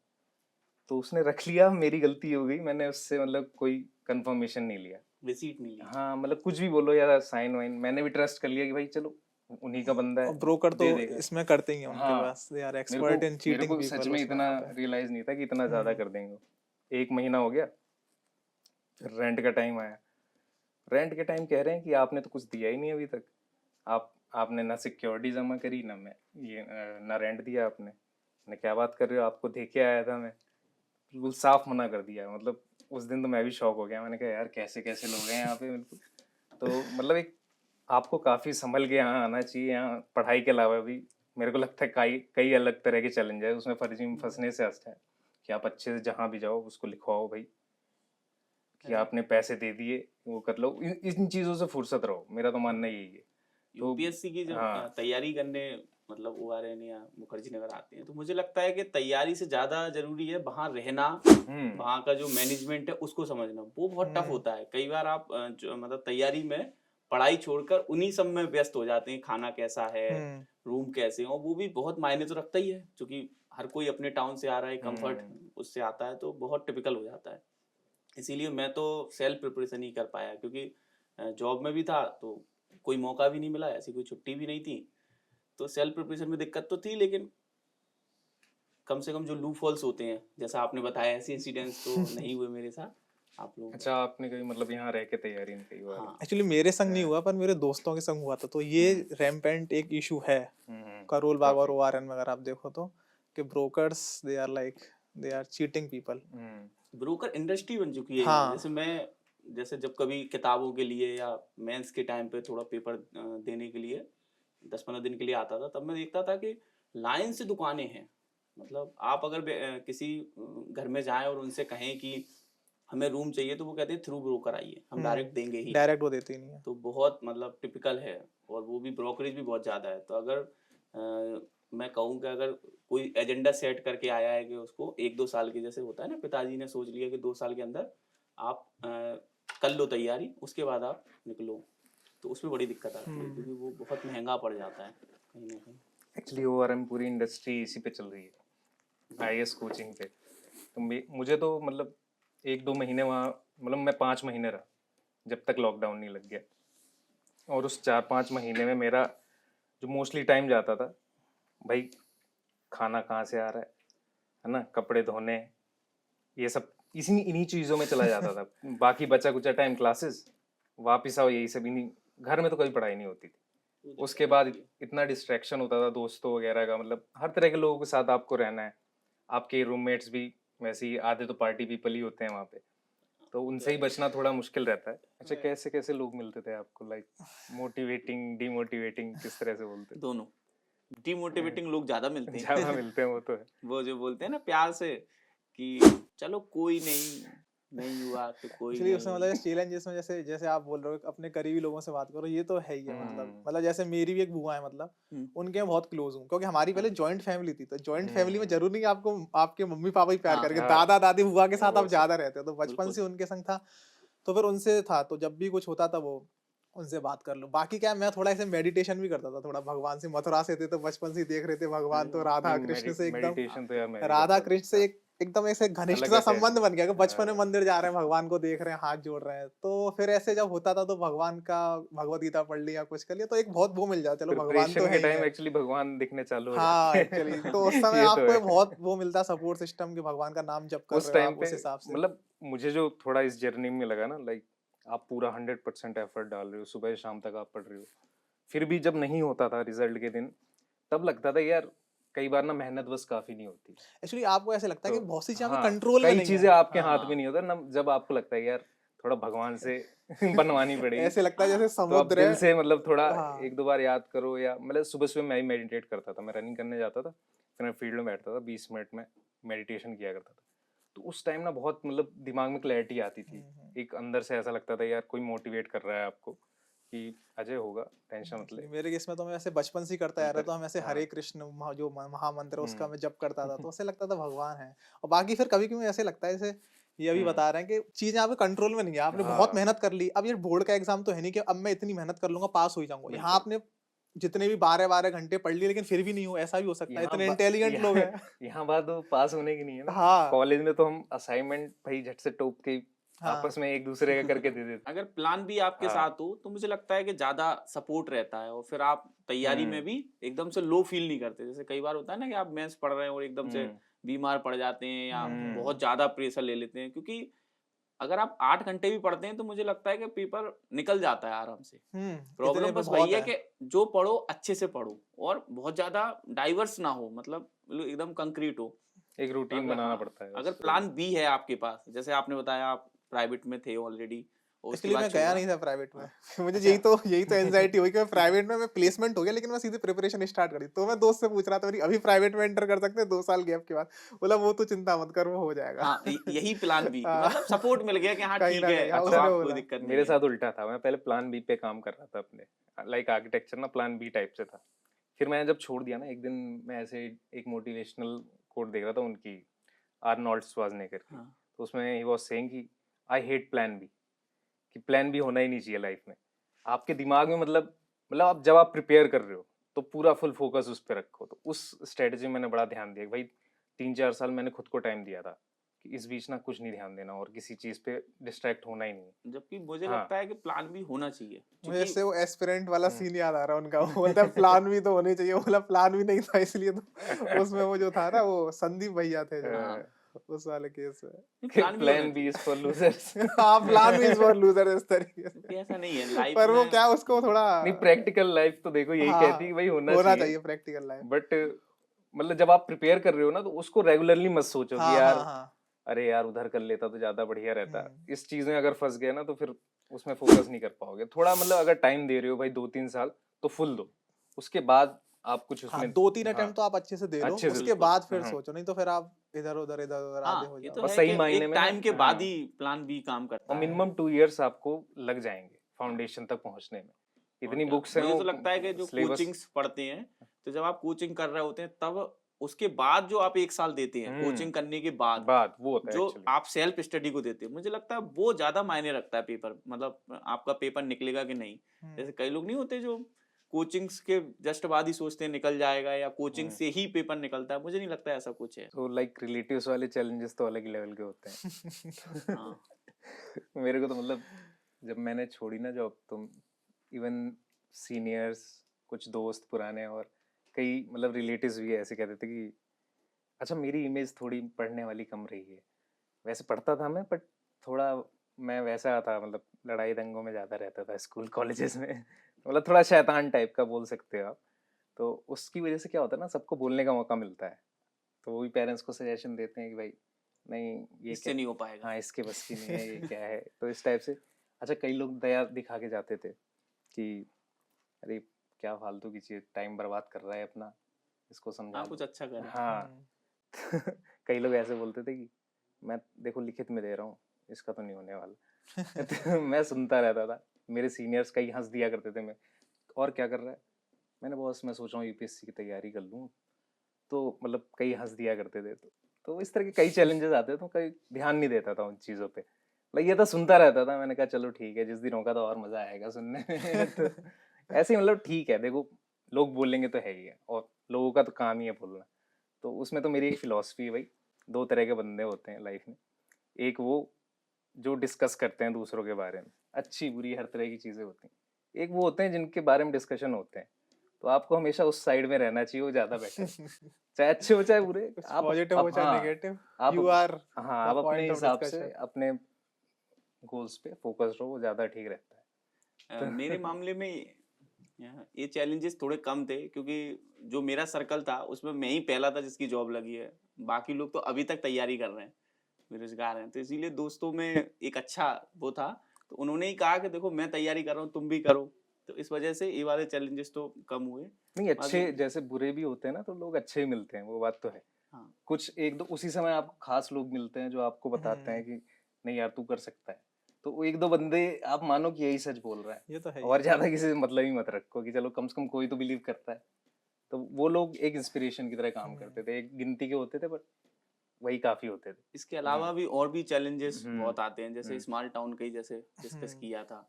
तो उसने रख लिया, मेरी गलती हो गई, मैंने उससे मतलब कोई कंफर्मेशन नहीं लिया, रिसीट नहीं ली। हाँ मतलब कुछ भी बोलो यार, साइन वाइन मैंने भी ट्रस्ट कर लिया कि भाई चलो उन्हीं का बंदा है, ब्रोकर तो दे देगा। इसमें करते ही हैं उनके हाँ, पास, दे आर मेरे को एक्सपर्ट इन मेरे चीटिंग को सच पीपल में उसमें इतना वहाँ पे। रियलाइज नहीं था कि इतना ज़्यादा कर देंगे। 1 महीना हो गया, फिर रेंट का टाइम आया। रेंट के टाइम कह रहे हैं कि आपने तो कुछ दिया ही नहीं अभी तक, आपने ना सिक्योरिटी जमा करी, ना मैं ये ना रेंट दिया आपने। मैंने क्या बात कर रहे हो, आपको दे के आया था मैं। बिल्कुल साफ मना कर दिया। मतलब उस दिन तो मैं भी शॉक हो गया, मैंने कहा यार कैसे कैसे लोग हैं यहाँ पे बिल्कुल। तो मतलब एक आपको काफ़ी संभल के यहाँ आना चाहिए। यहाँ पढ़ाई के अलावा भी मेरे को लगता है कई कई अलग तरह के चैलेंज है, उसमें फर्जी में फंसने से अच्छा है कि आप अच्छे से जहाँ भी जाओ उसको लिखवाओ भाई कि आपने पैसे दे दिए, वो कर लो। इन चीज़ों से फुर्सत रहो, मेरा तो मानना यही है। तो यूपीएससी की जब हाँ तैयारी करने मतलब ORN या मुखर्जी नगर आते हैं, तो मुझे लगता है कि तैयारी से ज्यादा जरूरी है वहाँ रहना, वहाँ का जो मैनेजमेंट है उसको समझना, वो बहुत टफ होता है। कई बार आप जो मतलब तैयारी में पढ़ाई छोड़कर उन्हीं सब में व्यस्त हो जाते हैं, खाना कैसा है, रूम कैसे हैं, और वो भी बहुत मायने तो रखता ही है, क्योंकि हर कोई अपने टाउन से आ रहा है, कंफर्ट उससे आता है, तो बहुत टिपिकल हो जाता है। इसीलिए मैं तो सेल्फ प्रिपरेशन ही कर पाया, क्योंकि जॉब में भी था तो कोई मौका भी नहीं मिला, ऐसी कोई छुट्टी भी नहीं थी, तो सेल्फ प्रिपरेशन में दिक्कत तो थी, लेकिन कम से कम जो लूप होल्स होते हैं, जैसा आपने बताया, ऐसे इंसिडेंट्स तो नहीं हुए मेरे साथ। आप लोग अच्छा, आपने कभी मतलब यहाँ रह के तैयारी नहीं कई बार? हाँ, एक्चुअली मेरे संग नहीं हुआ, पर मेरे दोस्तों के संग हुआ था, तो ये रैम्पेंट एक इशू है करोल बाग और ORN में। अगर आप देखो तो कि brokers they are cheating people. Broker industry बन चुकी है। हाँ। जैसे जब कभी किताबों के लिए या मेंस के टाइम पे थोड़ा पेपर देने के लिए 10-15 दिन के लिए आता था, तब मैं देखता था कि लाइन से दुकानें हैं। मतलब आप अगर किसी घर में जाएं और उनसे कहें कि हमें रूम चाहिए, तो वो कहते हैं थ्रू ब्रोकर आइए, हम डायरेक्ट देंगे ही। डायरेक्ट वो देते ही नहीं है। तो बहुत मतलब टिपिकल है, और वो भी ब्रोकरेज भी बहुत ज़्यादा है। तो अगर मैं कहूँ कि अगर कोई एजेंडा सेट करके आया है कि उसको 1-2 साल के, जैसे होता है ना, पिताजी ने सोच लिया कि 2 साल के अंदर आप कर लो तैयारी, उसके बाद आप निकलो, तो उसमें बड़ी दिक्कत आती है, क्योंकि वो बहुत महंगा पड़ जाता है कहीं ना कहीं। एक्चुअली ORM पूरी इंडस्ट्री इसी पे चल रही है, IAS कोचिंग पे। तो मुझे तो मतलब 1-2 महीने वहाँ, मतलब मैं 5 महीने रहा जब तक लॉकडाउन नहीं लग गया, और उस 4-5 महीने में मेरा जो मोस्टली टाइम जाता था, भाई खाना कहाँ से आ रहा है ना, कपड़े धोने, ये सब इन्हीं चीज़ों में चला जाता था। बाकी बचा कुचा टाइम क्लासेस, वापस आओ, यही सब, इन्हीं, घर में तो कोई पढ़ाई नहीं होती थी। उसके बाद इतना डिस्ट्रैक्शन होता था दोस्तों वगैरह का, मतलब हर तरह के लोगों के साथ आपको रहना है। आपके रूममेट्स भी वैसे ही आधे तो पार्टी पीपल ही होते हैं वहाँ पे, तो उनसे ही बचना थोड़ा मुश्किल रहता है। अच्छा, कैसे कैसे लोग मिलते थे आपको, लाइक मोटिवेटिंग, डिमोटिवेटिंग, किस तरह से बोलते थे? दोनों। डिमोटिवेटिंग लोग ज्यादा मिलते हैं। ज्यादा मिलते हैं, वो तो है। वो जो बोलते हैं ना प्यार से कि चलो कोई नहीं हुआ तो कोई एक्चुअली उसमें मतलब नहीं। चैलेंजेस में जैसे जैसे आप बोल रहे हो अपने करीबी लोगों से बात करो, ये तो है ही है। मतलब जैसे मेरी भी एक बुआ है, मतलब उनके मैं बहुत क्लोज हूँ, क्योंकि हमारी पहले जॉइंट फैमिली थी। तो जॉइंट फैमिली में जरूरी नहीं आपको आपके मम्मी पापा ही प्यार हाँ, करेंगे, हाँ। दादा दादी बुआ के साथ वो आप ज्यादा रहते हो। तो बचपन बिल्कुल। से उनके संग था, तो फिर उनसे था, तो जब भी कुछ होता था वो उनसे बात कर लो। बाकी क्या है, मैं थोड़ा ऐसे मेडिटेशन भी करता था, थोड़ा भगवान से, मथुरा से थे तो बचपन से ही देख रहे थे भगवान, तो राधा कृष्ण से एकदम, मेडिटेशन तो यार मैं भी राधा करता कृष्ण से एकदम ऐसे घनिष्ठ अलग सा अटैच संबंध है। बन गया कि बचपन में हाँ। मंदिर जा रहे हैं, भगवान को देख रहे हैं, हाथ जोड़ रहे हैं। तो फिर ऐसे जब होता था तो भगवान का भगवत गीता पढ़ लिया, कुछ कर लिया, तो एक बहुत वो मिल जाता, चलो भगवान तो प्रिपरेशन है के ही टाइम है। एक्चुअली भगवान दिखने चालू हो हाँ जाते हैं। एक्चुअली तो उस समय ये तो आपको है। बहुत वो मिलता सपोर्ट सिस्टम कि भगवान का नाम जप कर उस रहे हो टाइम आप पे उस हिसाब से। मतलब मुझे जो थोड़ा इस जर्नी में लगा ना, लाइक आप पूरा 100% एफर्ट डाल रहे हो, सुबह शाम तक आप पढ़ रहे हो, फिर भी जब नहीं होता था रिजल्ट के दिन, तब लगता था यार कई बार ना मेहनत बस काफी नहीं होती। एक्चुअली आपको ऐसे लगता है तो कि बहुत सी चीजें आपके हाँ, कंट्रोल में कई नहीं चीजें है। आपके हाथ हाँ। में नहीं होता ना, जब आपको लगता है यार थोड़ा भगवान से बनवानी पड़ेगी, ऐसे लगता है जैसे तो आप समुद्र दिल है। से मतलब थोड़ा हाँ 1-2 बार याद करो। या मतलब सुबह सुबह मैं ही मेडिटेट करता था, मैं रनिंग करने जाता था, फिर मैं फील्ड में बैठता था, 20 मिनट में मेडिटेशन किया करता था। तो उस टाइम ना बहुत मतलब दिमाग में क्लैरिटी आती थी, एक अंदर से ऐसा लगता था यार कोई मोटिवेट कर रहा है आपको कि अजय होगा, टेंशन मत ले। मेरे केस में तो मैं ऐसे बचपन से ही करता आ रहा था। हम ऐसे हाँ। हरे कृष्ण जो महामंत्र है उसका मैं जप करता था, तो ऐसे लगता था भगवान है। और बाकी फिर कभी कभी ऐसे लगता है जैसे ये अभी बता रहे हैं कि चीजें आपके कंट्रोल में नहीं है, आपने बहुत हाँ। मेहनत कर ली, अब ये बोर्ड का एग्जाम तो है नहीं कि अब मैं इतनी मेहनत कर लूंगा पास हो ही जाऊंगा। यहाँ आपने जितने भी 12-12 घंटे पढ़ लिए लेकिन फिर भी नहीं हो, ऐसा भी हो सकता है, इतने इंटेलिजेंट लोग हैं। यहाँ बात तो पास होने की नहीं है ना। हाँ कॉलेज में तो हम असाइनमेंट भाई झट से टोप के हाँ आपस में एक दूसरे का करके दे देते। अगर प्लान भी आपके हाँ। साथ हो तो मुझे लगता है कि ज्यादा सपोर्ट रहता है, और फिर आप तैयारी में भी एकदम से लो फील नहीं करते। जैसे कई बार होता है ना कि आप मेंस पढ़ रहे हैं और एकदम से बीमार पड़ जाते हैं या बहुत ज्यादा प्रेशर ले लेते हैं, क्योंकि अगर आप 8 घंटे भी पढ़ते हैं तो मुझे लगता है कि पेपर निकल जाता है आराम से। इतने प्रॉब्लम पे बस वही बहुत है कि जो पढ़ो अच्छे से पढ़ो, और बहुत ज्यादा डाइवर्स ना हो, मतलब एकदम कंक्रीट हो। एक रूटीन बनाना पड़ता है अगर बस। प्लान बी है आपके पास, जैसे आपने बताया आप प्राइवेट में थे ऑलरेडी और उसके एक्चुअली बाद मैं गया छोड़ा। नहीं था प्राइवेट में। मुझे अच्छा। यही तो एंजाइटी हुई कि मैं प्राइवेट में मैं प्लेसमेंट हो गया, लेकिन मैं सीधे प्रिपरेशन स्टार्ट करी। तो मैं दोस्त से पूछ रहा था मेरी अभी प्राइवेट में एंटर कर सकते हैं 2 साल गैप के बाद? बोला वो तो चिंता मत कर, वो हो जाएगा। हाँ, यही प्लान बी, हाँ, मतलब सपोर्ट मिल गया कि हाँ कहीं ठीक ना है, कहीं हाँ, अब उसने आप कोई बोला। दिक्कत नहीं मेरे है। साथ उल्टा था, मैं पहले प्लान बी पे काम कर रहा था अपने, लाइक आर्किटेक्चर ना प्लान बी टाइप से था, फिर मैंने जब छोड़ दिया ना, एक दिन मैं ऐसे एक मोटिवेशनल कोट देख रहा था उनकी, आर्नोल्ड श्वार्ज़नेगर की। हाँ। तो उसमें ही वाज सेइंग कि आई हेट प्लान बी, कि प्लान बी होना ही नहीं चाहिए लाइफ में। आपके दिमाग में मतलब आप जब आप प्रिपेयर कर रहे हो तो पूरा फुल फोकस उस पर रखो। तो उस स्ट्रेटजी में मैंने बड़ा ध्यान दिया कि भाई 3-4 साल मैंने खुद को टाइम दिया था कि इस बीच ना कुछ नहीं ध्यान देना और किसी चीज पे डिस्ट्रैक्ट होना ही नहीं। जबकि मुझे हाँ। लगता है कि प्लान भी होना चाहिए, मुझे क्योंकि इससे वो एस्पिरेंट वाला हम्म। सीन याद आ रहा है उनका। वो बोलता है प्लान भी तो होनी चाहिए, बोला प्लान भी नहीं था इसलिए तो उसमें वो जो था ना, वो संदीप भैया थे जो, हाँ, उस वाले केस में। प्लान भी होना प्लान बी चाहिए। Is for losers. हाँ, प्लान भी इज फॉर लूजर इस तरीके क्योंकि से। ऐसा नहीं है लाइफ पर वो में। क्या उसको थोड़ा, नहीं, प्रैक्टिकल लाइफ तो देखो यही हाँ, कहती है कि भाई होना होना चाहिए। चाहिए प्रैक्टिकल लाइफ। बट मतलब जब आप प्रिपेयर कर रहे हो ना, तो उसको रेगुलरली मत सोचो कि हाँ यार हाँ हाँ। अरे यार उधर कर लेता तो ज्यादा बढ़िया रहता। हम्म। इस चीज में अगर फंस गए ना तो फिर उसमें फोकस नहीं कर पाओगे। थोड़ा मतलब अगर टाइम दे रहे हो भाई 2-3 साल तो फुल दो, उसके बाद आप कुछ हाँ, उसमें 2-3 हाँ अटेम्प्ट तो आप अच्छे से दे लो, अच्छे से उसके बिल्कुल। बाद फिर हाँ सोचो, नहीं तो फिर आप इधर उधर आधे हाँ, हो ये तो जाओ। बस है सही कि मायने एक में ना, टाइम के बाद हाँ। ही प्लान बी काम करता और है। मिनिमम 2 इयर्स आपको लग जाएंगे फाउंडेशन तक पहुंचने में। और इतनी क्या, बुक्स हैं, मुझे वो तो लगता है कि जो सिलेबस। कोचिंग्स पढ़ते हैं, तो जब आप कोचिंग कर रहे होते हैं तब उसके बाद जो आप 1 साल देते हैं कोचिंग करने के बाद, बात वो होता है जो एक्चुअली। आप सेल्फ स्टडी को देते हैं, मुझे लगता है वो ज्यादा मायने रखता है पेपर, मतलब आपका पेपर निकलेगा कि नहीं। जैसे कई लोग नहीं होते जो कोचिंग्स के जस्ट बाद ही सोचते हैं निकल जाएगा, या कोचिंग से ही पेपर निकलता है, मुझे नहीं लगता है ऐसा कुछ है। तो लाइक रिलेटिव्स वाले चैलेंजेस तो अलग ही लेवल के होते हैं। हाँ, मेरे को तो मतलब जब मैंने छोड़ी ना जॉब, तो इवन सीनियर्स, कुछ दोस्त पुराने और कई मतलब रिलेटिव्स भी ऐसे कहते थे कि अच्छा मेरी इमेज थोड़ी पढ़ने वाली कम रही है। वैसे पढ़ता था मैं, बट थोड़ा मैं वैसा था, मतलब लड़ाई दंगों में ज़्यादा रहता था स्कूल कॉलेजेस में। मतलब थोड़ा शैतान टाइप का बोल सकते हो आप। तो उसकी वजह से क्या होता है ना, सबको बोलने का मौका मिलता है। तो वो भी पेरेंट्स को सजेशन देते हैं कि भाई नहीं ये इससे क्या, नहीं हो पाएगा। हाँ इसके बस की नहीं है, ये क्या है। तो इस टाइप से अच्छा कई लोग दया दिखा के जाते थे कि अरे क्या फालतू की चीज, टाइम बर्बाद कर रहा है अपना, इसको समझा हाँ, लो। कुछ अच्छा करें। हाँ। कई लोग ऐसे बोलते थे कि मैं देखो लिखित में दे रहा हूँ, इसका तो नहीं होने वाला। तो मैं सुनता रहता था। मेरे सीनियर्स कई हंस दिया करते थे। मैं और क्या कर रहा है, मैंने बॉस मैं सोच रहा हूँ यूपीएससी की तैयारी कर लूँ। तो मतलब कई हंस दिया करते थे। तो इस तरह के कई चैलेंजेस आते थे, तो कई ध्यान नहीं देता था उन चीज़ों पे। लाइक ये तो सुनता रहता था। मैंने कहा चलो ठीक है, जिस दिन होगा तो और मज़ा आएगा सुनने में। तो ऐसे ही मतलब ठीक है, देखो लोग बोलेंगे तो है ही है, और लोगों का तो काम ही है बोलना। तो उसमें तो मेरी एक फिलॉसफी है भाई, 2 तरह के बंदे होते हैं लाइफ में। एक वो जो डिस्कस करते हैं दूसरों के बारे में, अच्छी बुरी हर तरह की चीज़ें होती हैं। एक वो होते हैं जिनके बारे में डिस्कशन होते हैं। तो आपको हमेशा उस साइड में रहना चाहिए, वो ज़्यादा बेटर है। चाहे अच्छे हो चाहे बुरे, कुछ आप पॉजिटिव हो चाहे हाँ नेगेटिव, आप यू आर हाँ द आप अपने पॉइंट ऑफ हिसाब से डिस्कशन। अपने गोल्स पे फोकस रहो, वो ज़्यादा ठीक रहता है। मेरे मामले में ये चैलेंजेस थोड़े कम थे, क्योंकि जो मेरा सर्कल था उसमें मैं ही पहला था जिसकी जॉब लगी है। बाकी लोग तो अभी तक तैयारी कर रहे हैं, बेरोजगार हैं, तो इसीलिए दोस्तों में एक अच्छा वो था। तो उन्होंने ही कहा कि देखो मैं तैयारी कर रहा हूँ, तुम भी करो। तो इस वजह से ये वाले चैलेंजेस तो कम हुए। नहीं अच्छे बाकी जैसे बुरे भी होते हैं ना, तो लोग अच्छे ही मिलते हैं, वो बात तो है। हाँ, कुछ एक दो उसी समय आपको खास लोग मिलते हैं जो आपको बताते हैं कि नहीं यार तू कर सकता है। तो वो एक दो बंदे आप मानो कि यही सच बोल रहा है, ये तो है और ही। ज्यादा किसी से मतलब ही मत रखो कि चलो कम से कम कोई तो बिलीव करता है। तो वो लोग एक इंस्पिरेशन की तरह काम करते थे, एक गिनती के होते थे, बट वही काफी होते थे। इसके अलावा भी और भी चैलेंजेस बहुत हम्म आते हैं, जैसे स्मॉल टाउन का ही जैसे डिस्कस किया था।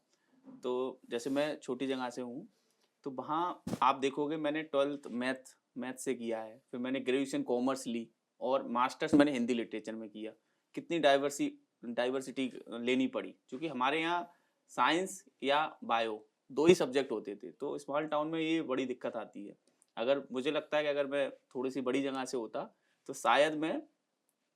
तो जैसे मैं छोटी जगह से हूँ, तो वहाँ आप देखोगे मैंने 12th मैथ से किया है, फिर मैंने ग्रेजुएशन कॉमर्स ली, और मास्टर्स मैंने हिंदी लिटरेचर में किया। कितनी डाइवर्सिटी लेनी पड़ी, क्योंकि हमारे यहाँ साइंस या बायो 2 ही सब्जेक्ट होते थे। तो स्मॉल टाउन में ये बड़ी दिक्कत आती है। अगर मुझे लगता है कि अगर मैं थोड़ी सी बड़ी जगह से होता, तो शायद मैं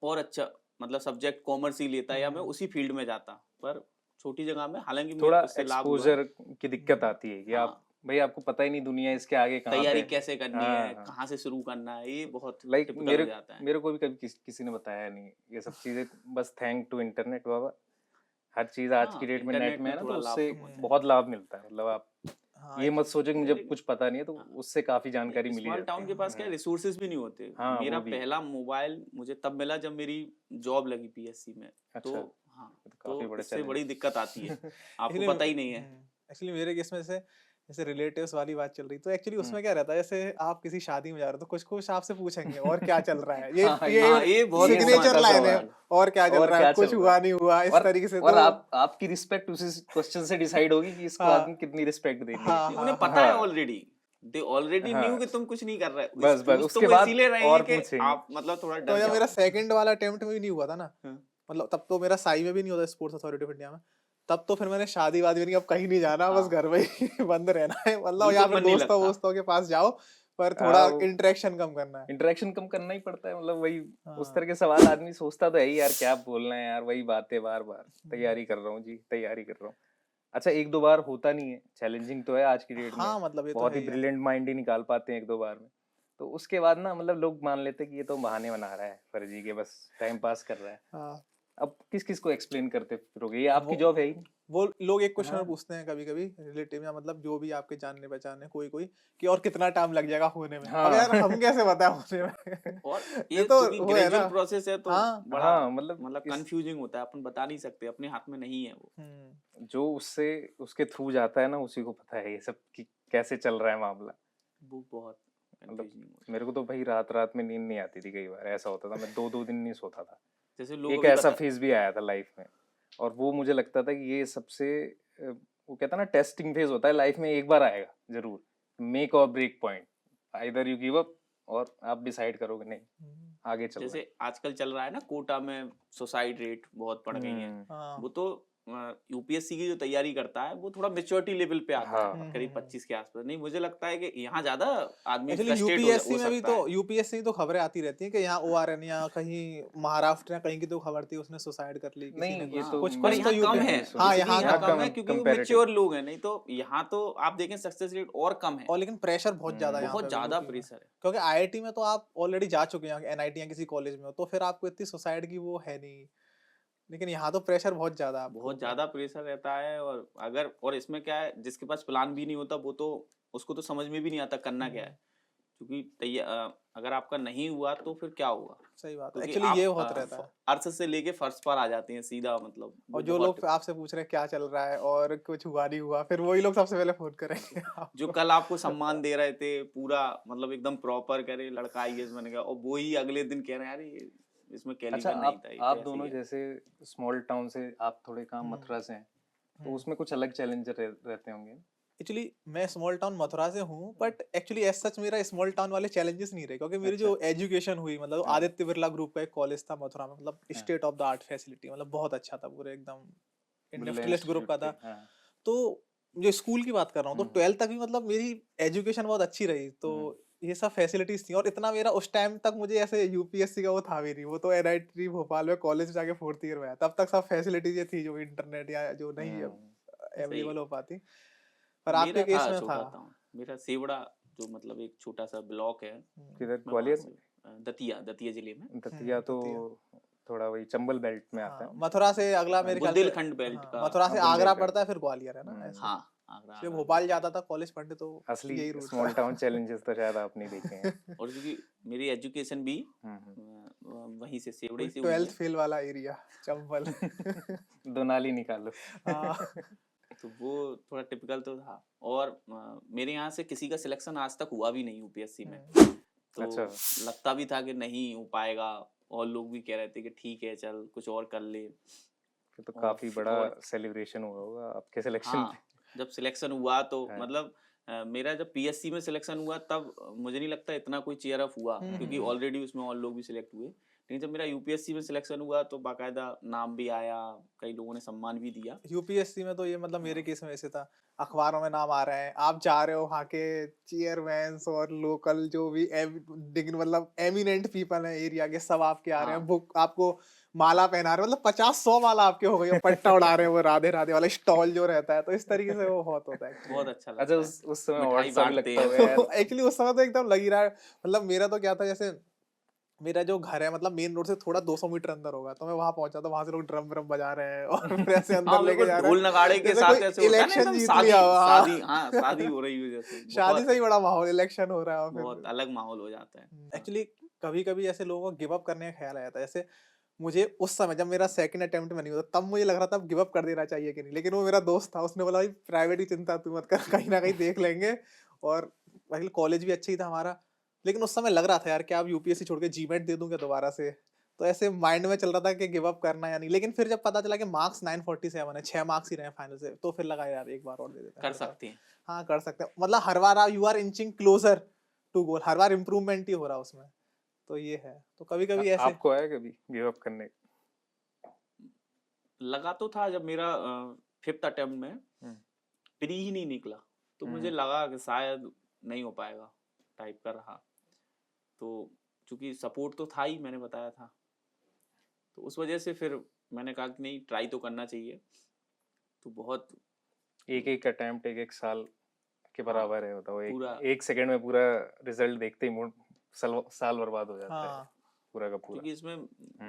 और अच्छा मतलब सब्जेक्ट कॉमर्स ही लेता, या मैं उसी फील्ड में जाता। पर छोटी जगह में हालांकि मुझे थोड़ा उससे लाभ हुआ। एक्सपोजर की दिक्कत आती है कि हाँ, आप भाई आपको पता ही नहीं दुनिया इसके आगे कहाँ पे तैयारी है। कैसे करनी है, हाँ कहाँ से शुरू करना है, ये बहुत लाइक टिपिकल हो जाता है। मेरे को भी कभी किसी ने बताया नहीं ये सब चीजें। बस थैंक टू इंटरनेट बाबा, हर चीज आज की हाँ, डेट में नेट इंटरनेट में में है ना, तो थोड़ा लाभ उससे तो पहुंचा है। बहुत लाभ मिलता है। मतलब आप हाँ ये मत सोचो कि मुझे लेकिन कुछ पता नहीं है, तो उससे काफी जानकारी मिली स्मॉल रहती टाउन के है। पास क्या रिसोर्सेज भी नहीं होते। हाँ मेरा वो भी। पहला मोबाइल मुझे तब मिला जब मेरी जॉब लगी पीएससी में। तो अच्छा, हाँ, ये तो तो काफी बड़ा इससे चैलेंज बड़ी है। दिक्कत आती है, आपको एक्चुअली पता ही नहीं है। एक्चुअली मेरे केस में से जैसे रिलेटिव्स वाली बात चल रही, तो एक्चुअली उसमें क्या रहता है, जैसे आप किसी शादी में जा रहे हो तो कुछ कुछ आपसे पूछेंगे और क्या चल रहा है, ये हाँ, ये बहुत सिग्नेचर smart लाइन है, सवाल। और क्या चल और रहा क्या है, कुछ चल रहा हुआ है? नहीं हुआ, इस और तरीके से। और तो आपकी रिस्पेक्ट उसी क्वेश्चन से डिसाइड होगी कि इसको हाँ। आदमी कितनी रिस्पेक्ट देनी है। हाँ, नहीं, उन्हें हाँ, पता है हाँ। ऑलरेडी, दे ऑलरेडी हाँ। न्यू कि तुम कुछ नहीं कर रहे हो। बस पूछ तो उसके वो बाद इसीलिए रहे हैं और कि पूछेंगे। आप मतलब थोड़ा तो डर जब जाओ। मेरा सेकंड वाला अटेम्प्ट में भी नहीं हुआ था ना, हाँ। मतलब तब तो मेरा साई में भी नहीं होता स्पोर्ट्स अथॉरिटी ऑफ इंडिया में, तब तो फिर मैंने शादी वादी में नहीं, अब कहीं नहीं जाना, बस हाँ। घर में ही बंद रहना है, मतलब बिल्कुल या फिर मन नहीं दोस्तों लगता। वोस्तों के पास जाओ, पर थोड़ा हाँ, वो इंटरेक्शन कम करना है। इंटरेक्शन कम करना ही पड़ता है, मतलब वही उस हाँ। तरह के सवाल आदमी सोचता तो है ही यार, क्या बोलना है यार, वही बातें बार बार। तैयारी कर रहा हूँ जी, तैयारी कर रहा हूँ। अच्छा, एक दो बार होता नहीं है, चैलेंजिंग तो है आज की डेट में। हाँ, मतलब ये तो बहुत है ही ही है। ब्रिलियंट माइंड ही निकाल पाते हैं एक दो बार में। तो उसके बाद ना मतलब लोग मान लेते हैं कि ये तो बहाने बना रहा है फर्जी के, बस टाइम पास कर रहा है। हाँ, अब किस किस को एक्सप्लेन करते फिरोगे, ये आपकी वो जॉब है ही नहीं। वो लोग एक क्वेश्चन हाँ। पूछते हैं कभी कभी रिलेटिव या मतलब जो भी आपके जानने पहचाने कोई कोई, कि और कितना टाइम लग जाएगा होने में। अब यार हाँ। हम कैसे बताएं होने में और ये ये तो क्योंकि वो है ना। ग्रेजुअल प्रोसेस है तो हाँ। बड़ा हाँ, मतलब मतलब इस कंफ्यूजिंग होता है, अपन बता नहीं सकते, अपने हाथ में नहीं है वो। जो उससे उसके थ्रू जाता है ना, उसी को पता है ये सब कि कैसे चल रहा है मामला। वो बहुत मतलब कंफ्यूजिंग होता है। मेरे को तो भाई रात रात में नींद नहीं आती थी, कई बार ऐसा होता था मैं दो दो दिन नहीं सोता था। जैसे लोग एक अभी ऐसा बता फेज भी आया था लाइफ में, और वो मुझे लगता था कि ये सबसे वो कहता ना टेस्टिंग फेज होता है लाइफ में, एक बार आएगा जरूर, make or break point, either you give up or आप डिसाइड करोगे नहीं आगे चलना है। जैसे आजकल चल रहा है ना, कोटा में सुसाइड रेट बहुत बढ़ गई है। हाँ। वो तो यूपीएससी की जो तैयारी करता है वो थोड़ा मेच्योरिटी लेवल पे आता हाँ। है, करीब 25 के आसपास। नहीं, मुझे लगता है कि यहाँ ज्यादा आदमी एक्चुअली फ्रस्ट्रेट यूपीएससी हो में भी सकता तो है। यूपीएससी तो खबरें आती रहती हैं कि यहाँ ओआरएन या कहीं महाराष्ट्र या कहीं की तो खबर थी उसने सुसाइड कर ली, किसी ने नहीं, ये कुछ तो कुछ पर कुछ तो यहाँ कम यूपी। है, हाँ, बेसिकली यहाँ यहाँ कम कम है। है क्योंकि वो comparative। मेच्योर लोग हैं। नहीं तो यहाँ तो आप देखें सक्सेस रेट और कम है, और लेकिन प्रेशर बहुत ज्यादा है यहाँ बहुत पे ज्यादा यूपी में, प्रेशर है। क्योंकि आईआईटी में तो आप ऑलरेडी जा चुके हैं, एनआईटी या किसी कॉलेज में हो, तो फिर आपको इतनी सुसाइड की वो है नहीं, लेकिन यहाँ तो प्रेशर बहुत ज्यादा आपके बहुत ऊपर। ज्यादा प्रेशर रहता है। और अगर और इसमें क्या है, जिसके पास प्लान भी नहीं होता वो तो उसको तो समझ में भी नहीं आता करना क्या है, क्योंकि अगर आपका नहीं हुआ तो फिर क्या हुआ। सही बात है, क्योंकि एक्चुअली आप ये बहुत रहता है। अर्थ से लेके फर्श पर आ जाते हैं सीधा, मतलब और वो जो बहुत। लोग आपसे पूछ रहे हैं क्या चल रहा है और कुछ हुआ नहीं हुआ, फिर वही लोग सबसे पहले फोन करेंगे जो आपको। कल आपको सम्मान दे रहे थे पूरा, मतलब एकदम प्रॉपर करे लड़का आईएएस बन गया, और वो ही अगले दिन कह रहे हैं अरे इसमें अच्छा, कैलिबर नहीं था, ये तो आप ऐसे ही दोनों है। जैसे स्मॉल टाउन से, आप थोड़े काम मथुरा से हैं, तो उसमें कुछ अलग चैलेंजर रहते होंगे। एक्चुअली मैं स्मॉल टाउन मथुरा से हूँ, बट एक्चुअली एज सच मेरा स्मॉल टाउन वाले चैलेंजेस नहीं रहे, क्योंकि मेरी अच्छा। जो एजुकेशन हुई, मतलब हाँ। आदित्य बिरला ग्रुप का एक कॉलेज था मथुरा में, मतलब हाँ। State of the art facility, मतलब बहुत अच्छा था, पूरे एकदम बिरला इंडस्ट्रियलिस्ट ग्रुप का इंस्टीट्यूट था। थे, हाँ। तो जो स्कूल की बात कर रहा हूँ, तो 12th तक भी मतलब मेरी एजुकेशन बहुत अच्छी रही, तो ये सब फैसिलिटीज थी, और इतना मेरा उस टाइम तक मुझे ऐसे यूपीएससी का वो था भी नहीं, वो तो एनआईटी भोपाल में कॉलेज जाके 4th ईयर में आया, तब तक सब फैसिलिटीज ये थी जो इंटरनेट या जो नहीं अवेलेबल हो पाती, पर आपके मेरा था केस में छोटा था। टाउन, मेरा सेवड़ा जो मतलब एक छोटा सा ब्लॉक है, किधर, मैं वहाँ ग्वालियर से दतिया जिले में। दतिया तो थोड़ा वही चंबल बेल्ट में आता हाँ, है। मथुरा से अगला मेरे ख्याल से, बुंदेलखंड बेल्ट हाँ, का। मथुरा से हाँ, आगरा बुंदेलखंड। पड़ता है, फिर ग्वालियर है ना, ऐसे। हाँ, आगरा इसलिए आगरा भोपाल जाता था कॉलेज पढ़ने, तो असली यही रूट स्मॉल था। टाउन चैलेंजेस तो शायद आप नहीं देखे हैं। और क्योंकि मेरी एजुकेशन भी वहीं से सेवड़े से हुई 12th है, फेल वाला एरिया चंबल। दो नाली निकालो। हाँ। तो वो थोड़ा टिपिकल तो था। और मेरे यहाँ से किसी का सिलेक्शन आज तक हुआ भी नहीं यूपीएससी में, तो अच्छा। लगता भी था कि नहीं हो पाएगा, और लोग भी कह रहे थे कि ठीक है चल कुछ और कर ले। फिर तो और काफी बड़ा और सेलिब्रेशन हुआ होगा आपके सिलेक्शन हाँ, जब सिलेक्शन हुआ तो हाँ। मतलब मेरा जब पीएससी में सिलेक्शन हुआ तब मुझे नहीं लगता इतना कोई चेयर अप हुआ, क्योंकि ऑलरेडी उसमें और लोग भी सिलेक्ट हुए। लेकिन जब मेरा यूपीएससी में सिलेक्शन हुआ तो बाकायदा नाम भी आया, कई लोगों ने सम्मान भी दिया। यूपीएससी में तो ये मतलब मेरे केस में ऐसे था, अखबारों में नाम आ रहे हैं, आप जा रहे हो वहाँ के चेयरमैन और लोकल जो भी मतलब एमिनेंट पीपल हैं एरिया के, सब आपके आ रहे हैं, हाँ। बुक आपको माला पहना रहे हैं, मतलब 50-100 माला आपके हो गई, और पट्टा उड़ा रहे हैं, वो राधे राधे वाला स्टॉल जो रहता है, तो इस तरीके से वो बहुत होता है बहुत अच्छा लगता अच्छा, है। उस समय मिठाई और सा भी बांटते लगता हैं। होगा यार। एक्चुअली उस समय तो एकदम लग ही रहा है, मतलब मेरा तो क्या था, जैसे मेरा जो घर है मतलब मेन रोड से थोड़ा 200 मीटर अंदर होगा, तो मैं वहां पहुंचा तो वहां से लोग ड्रम व्रम बजा रहे हैं और फिर ऐसे अंदर हाँ, लेके बिल्कुल जा रहे ढोल हैं, नगाड़े के जैसे साथ कोई ऐसे होता है ना, इलेक्शन एकदम जीत शादी लिया हुआ। शादी, हाँ शादी हो रही है जैसे। शादी से ही बहुत बड़ा माहौल, इलेक्शन हो रहा है, और बहुत फिर अलग माहौल हो जाता है। एक्चुअली कभी कभी ऐसे लोगों को गिव अप करने का ख्याल आ जाता है, जैसे मुझे उस समय जब मेरा सेकंड अटेम्प्ट में नहीं हुआ तब मुझे लग रहा था अब गिव अप कर देना चाहिए कि नहीं, लेकिन वो मेरा दोस्त था, उसने बोला भाई प्राइवेट की चिंता तू मत कर, कहीं ना कहीं देख लेंगे। और भाई कॉलेज भी अच्छा ही था हमारा, लेकिन उस समय लग रहा था यार क्या अब यूपीएससी छोड़ के जीमेट दे दूंगा दोबारा से। तो ऐसे माइंड में चल रहा था कि गिव अप करना या नहीं, लेकिन फिर जब पता चला कि मार्क्स 947 है, 6 मार्क्स ही रहे फाइनल से, तो फिर लगा यार एक बार और दे देते हैं कर फिर तो। सकते हैं। हाँ कर सकते हैं, मतलब हर बार you are inching closer to goal, हर बार इम्प्रूवमेंट ही हो रहा है उसमें। तो ये है, तो कभी कभी ऐसे आपको आया कभी गिव अप करने? लगा तो था जब मेरा 5th अटेम्प्ट में प्री ही नहीं निकला, तो मुझे लगा कि शायद नहीं हो पाएगा टाइप का रहा। तो चूंकि सपोर्ट तो था ही, मैंने बताया था, तो उस वजह से फिर मैंने कहा कि नहीं ट्राई तो करना चाहिए। तो बहुत एक अटेम्प्ट एक साल के बराबर है, बताओ। पूरा एक सेकंड में पूरा रिजल्ट देखते ही मूड साल बर्बाद हो जाता है हाँ पूरा का पूरा। क्योंकि इसमें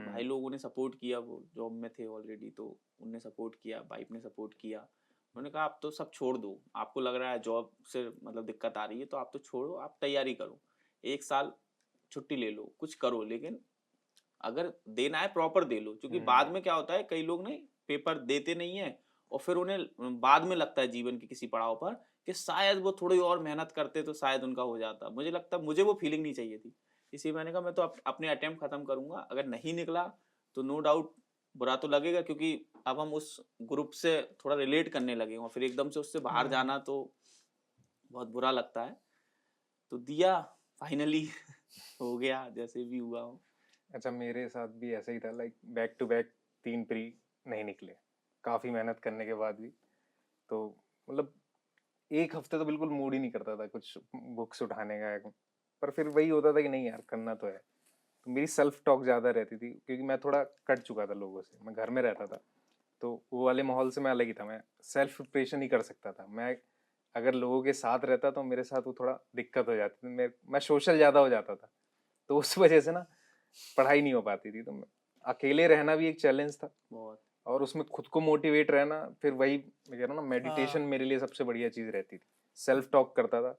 भाई लोगों ने सपोर्ट किया, वो जॉब में थे ऑलरेडी, तो उनने सपोर्ट किया, वाइफ ने सपोर्ट किया। उन्होंने कहा आप तो सब छोड़ दो, आपको लग रहा है जॉब से मतलब दिक्कत आ रही है तो आप तो छोड़ो, आप तैयारी करो, 1 साल छुट्टी ले लो, कुछ करो, लेकिन अगर देना है प्रॉपर दे लो। क्योंकि बाद में क्या होता है, कई लोग नहीं पेपर देते नहीं है और फिर उन्हें बाद में लगता है जीवन के किसी पड़ाव पर कि शायद वो थोड़ी और मेहनत करते तो शायद उनका हो जाता। मुझे लगता, मुझे वो फीलिंग नहीं चाहिए थी, इसलिए मैंने कहा मैं तो अपने अटेम्प्ट खत्म करूंगा। अगर नहीं निकला तो नो डाउट बुरा तो लगेगा, क्योंकि अब हम उस ग्रुप से थोड़ा रिलेट करने लगे और फिर एकदम से उससे बाहर जाना तो बहुत बुरा लगता है। तो दिया फाइनली हो गया जैसे भी हुआ हो। अच्छा, मेरे साथ भी ऐसा ही था, like back to back 3 pre नहीं निकले, काफ़ी मेहनत करने के बाद भी। तो मतलब एक हफ्ते तो बिल्कुल मूड ही नहीं करता था कुछ बुक्स उठाने का, पर फिर वही होता था कि नहीं यार करना तो है। तो मेरी सेल्फ टॉक ज़्यादा रहती थी, क्योंकि मैं थोड़ा कट चुका था लोगों से, मैं घर में रहता था, तो वो वाले माहौल से मैं अलग ही था। मैं सेल्फ प्रिपरेशन ही कर सकता था। मैं अगर लोगों के साथ रहता तो मेरे साथ वो थोड़ा दिक्कत हो जाती थी, मैं सोशल ज़्यादा हो जाता था, तो उस वजह से ना पढ़ाई नहीं हो पाती थी। तो अकेले रहना भी एक चैलेंज था बहुत। और उसमें खुद को मोटिवेट रहना, फिर वही मैं कह रहा हूँ ना, मेडिटेशन हाँ मेरे लिए सबसे बढ़िया चीज़ रहती थी। सेल्फ टॉक करता था,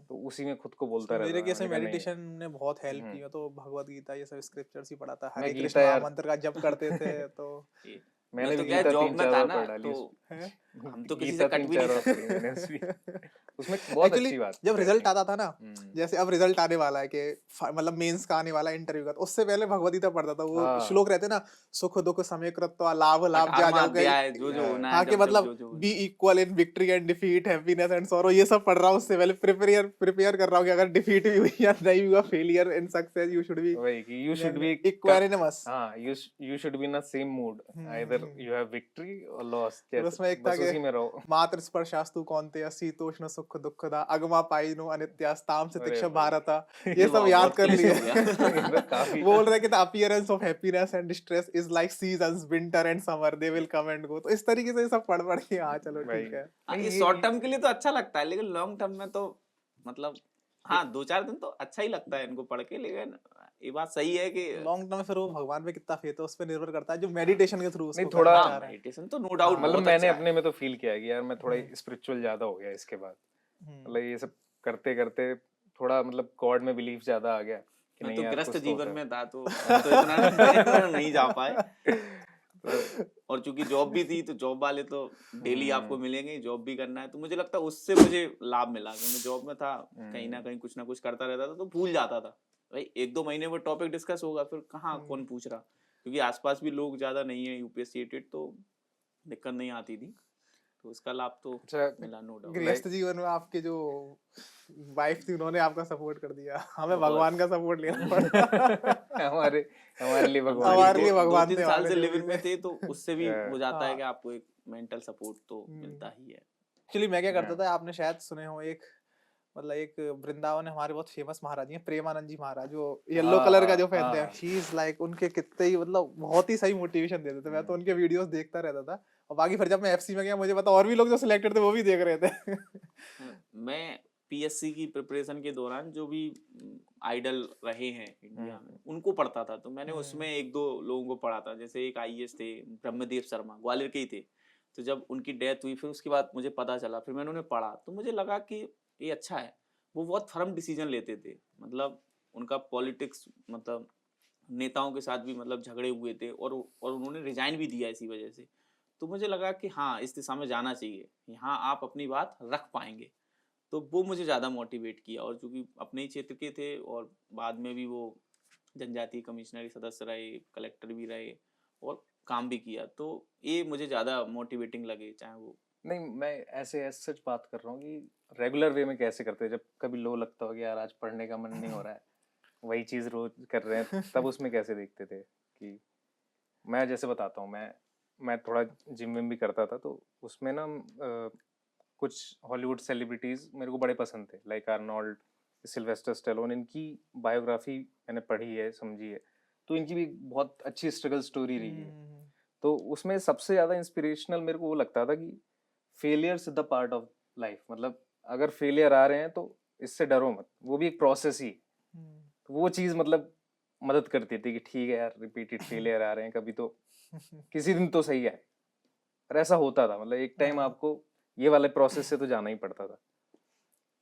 तो उसी में खुद को बोलता तो रहता मेरे था। केस में मैंने कहा नहीं। मेडिटेशन ने बहुत हेल्प की। हम्म, मैं तो भगवत गीता ये सब स्क्रिप्चर्स ही पढ़ा था, मैं हरे गीता कृष्ण यार, महामंत्र का जप करते थे। तो मैं मैंने तो भी क्या गीता जॉब में 3-4 था बार ना, पढ़ डाली तो है हम तो किसी से गीता कट भी 3-4 बार नहीं पढ़ी मैंने उसमें। उसमें बहुत एक्चुअली अच्छी बात जब रिजल्ट आता था ना, हम्म, जैसे अब रिजल्ट आने वाला है कि मतलब मेंस का आने वाला है, इंटरव्यू का, तो उससे पहले भगवत गीता पढ़ता था। वो हाँ श्लोक रहते ना, सुख दुख समय कृत्वा लाभ लाभ जा 18वां जाओगे। अध्याय जो जो होना है, हाँ कि जब जब मतलब जो जो be equal in victory and defeat, happiness and sorrow, ये सब पढ़ रहा हूँ। उससे पहले प्रिपेयर कर रहा हूँ कि अगर डिफीट भी हुई या नहीं हुआ, failure and success, you should be वही कि यू शुड बी इक्वानिमस। हाँ, you should be in the same mood, either you have victory और लॉस, फिर जैसे उसमें एक था बस कि उसी में रहो। मातृ स्पर्शास्तु कौन्तेय शीतोष्ण सुख दुखदा अगमा पाइनो अनित्यास्ताम अरे सतिक्ष भाई भारता, ये ये सब याद बहुत कर क्लीशे लिए। हो गया। ये तो काफी बोल रहे कि the appearance of happiness and distress is like seasons winter and summer, they will come and go. तो इस तरीके से ये सब पढ़ पढ़ के हाँ चलो भाई ठीक है। हाँ, नहीं ये शॉर्ट टर्म के लिए तो अच्छा लगता है, लेकिन लॉन्ग टर्म में तो मतलब हाँ 2-4 दिन तो अच्छा ही लगता है इनको पढ़ के, लेकिन ये बात सही है कि लॉन्ग टर्म में फिर वो भगवान पे कितना फेथ है उस पर निर्भर करता है, जो मेडिटेशन के थ्रू नहीं उसको थोड़ा करना हाँ चाह रहा है। मेडिटेशन तो नो डाउट हाँ मतलब बहुत मैंने अच्छा है। अपने में तो फील किया है कि यार मैं थोड़ा हम्म, स्पिरिचुअल ज्यादा हो गया इसके बाद। हम्म, मतलब ये सब करते करते थोड़ा मतलब गॉड में बिलीफ ज्यादा आ गया कि मैं नहीं तो यार गृहस्थ कुछ तो जीवन होता में था, तो हम तो इतना इतना नहीं जा पाए। है। तो और चूंकि जॉब भी थी, तो जॉब वाले तो डेली आपको हम्म, मिलेंगे ही, जॉब भी करना है, तो मुझे लगता है उससे मुझे लाभ मिला कि मैं जॉब में था, कहीं ना कहीं कुछ ना कुछ करता रहता था, तो भूल जाता था भाई। 1-2 महीने में टॉपिक डिस्कस होगा, फिर कहाँ कौन पूछ रहा, क्योंकि आसपास भी लोग ज्यादा नहीं है यूपीएससी एटेड, तो दिक्कत नहीं आती थी। तो उसका लाभ तो अच्छा मिला नो डाउट। गृहस्थ जीवन में आपके जो वाइफ थी उन्होंने आपका सपोर्ट कर दिया, हमें बहुत। भगवान का सपोर्ट लेना पड़ा। हमारे हमारे लिए हम भगवान क्योंकि ही हमारे थे। लिए दो दो भगवान तीन थे, साल हमारे से जो लिव भी इन थे। में थे, तो उससे भी हो जाता है हाँ कि आपको एक मेंटल सपोर्ट तो मिलता ही है। एक्चुअली मैं क्या करता हाँ, था, आपने शायद सुने हो, एक मतलब एक वृंदावन में हमारे बहुत फेमस महाराज जी हैं, प्रेमानंद जी महाराज, जो येलो हाँ, कलर का हाँ, जो पहनते हैं, हाँ, ही इज लाइक, उनके कितने ही मतलब बहुत ही सही मोटिवेशन देते थे। मैं तो उनके वीडियोस देखता रहता था। और बाकी फिर जब मैं एफसी में गया, मुझे पता और भी लोग जो सिलेक्टेड थे वो भी देख रहे थे। मैं पीएससी की प्रिपरेशन के दौरान जो भी आइडल रहे हैं इंडिया में, उनको पढ़ता था। तो मैंने उसमें 1-2 लोगों को पढ़ा था, जैसे एक आईएएस थे ब्रह्मदेव शर्मा, ग्वालियर के ही थे। तो जब उनकी डेथ हुई, फिर उसके बाद मुझे पता चला, फिर मैंने उन्हें पढ़ा, तो मुझे लगा कि ये अच्छा है। वो बहुत फर्म डिसीजन लेते थे, मतलब उनका पॉलिटिक्स मतलब नेताओं के साथ भी मतलब झगड़े हुए थे और उन्होंने रिजाइन भी दिया इसी वजह से। तो मुझे लगा कि हाँ, इस दिशा में जाना चाहिए, यहाँ आप अपनी बात रख पाएंगे। तो वो मुझे ज़्यादा मोटिवेट किया, और चूंकि अपने ही क्षेत्र के थे और बाद में भी वो जनजातीय कमिश्नरी सदस्य रहे, कलेक्टर भी रहे और काम भी किया, तो ये मुझे ज़्यादा मोटिवेटिंग लगे। चाहे वो नहीं, मैं ऐसे सच बात कर रहा हूँ कि रेगुलर वे में कैसे करते हैं, जब कभी लो लगता हो कि यार आज पढ़ने का मन नहीं हो रहा है, वही चीज़ रोज कर रहे हैं, तब उसमें कैसे देखते थे? कि मैं जैसे बताता हूँ, मैं थोड़ा जिम विम भी करता था, तो उसमें ना कुछ हॉलीवुड सेलिब्रिटीज मेरे को बड़े पसंद थे, लाइक आर्नोल्ड, सिल्वेस्टर स्टेलोन। इनकी बायोग्राफी मैंने पढ़ी है, समझी है, तो इनकी भी बहुत अच्छी स्ट्रगल स्टोरी रही है। तो उसमें सबसे ज़्यादा इंस्पिरेशनल मेरे को वो लगता था कि failures is the part of life, मतलब अगर फेलियर आ रहे हैं तो इससे डरो मत, वो भी एक प्रोसेस ही। तो वो चीज़ मतलब मदद करती थी कि ठीक है यार, रिपीटेड फेलियर आ रहे हैं, कभी तो किसी दिन तो सही है। और ऐसा होता था, मतलब एक टाइम आपको ये वाले प्रोसेस से तो जाना ही पड़ता था।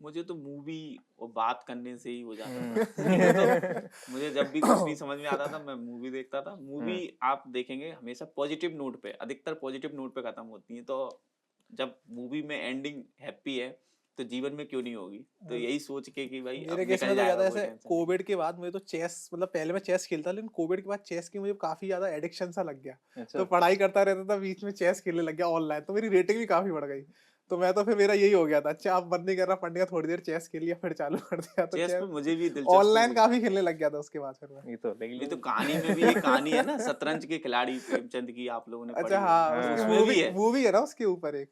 मुझे तो मूवी और बात करने से ही हो जाता था। मुझे जब भी कुछ नहीं समझ में आता था, मैं मूवी देखता था। मूवी आप देखेंगे हमेशा पॉजिटिव नोट पे, अधिकतर पॉजिटिव नोट पे खत्म होती है। तो जब मूवी में एंडिंग हैप्पी है तो जीवन में क्यों नहीं होगी? तो यही सोच के कि भाई अब मेरे केस में निकल तो जाएगा, ज्यादा कोई ऐसे टेंशन नहीं। कोविड के बाद मुझे तो चेस, मतलब पहले मैं चेस खेलता, लेकिन कोविड के बाद चेस की मुझे काफी ज्यादा एडिक्शन सा लग गया। अच्छा। तो पढ़ाई करता रहता था, बीच में चेस खेलने लग गया ऑनलाइन, तो मेरी रेटिंग भी काफी बढ़ गई। तो मैं तो फिर मेरा यही हो गया था, अच्छा अब मन नहीं कर रहा पढ़ने का, थोड़ी देर चेस खेल लिया, फिर चालू कर दिया। तो चेस चेस में मुझे भी दिलचस्पी ऑनलाइन हुई। काफी खेलने लग गया था उसके बाद फिर मैं। ये तो ये लेकिन तो कहानी में भी एक कहानी है ना, शतरंज के खिलाड़ी प्रेमचंद की, आप लोगों ने अच्छा पढ़ी हाँ, होगी, तो उसकी उसमें भी मूवी है। मूवी है ना उसके ऊपर एक,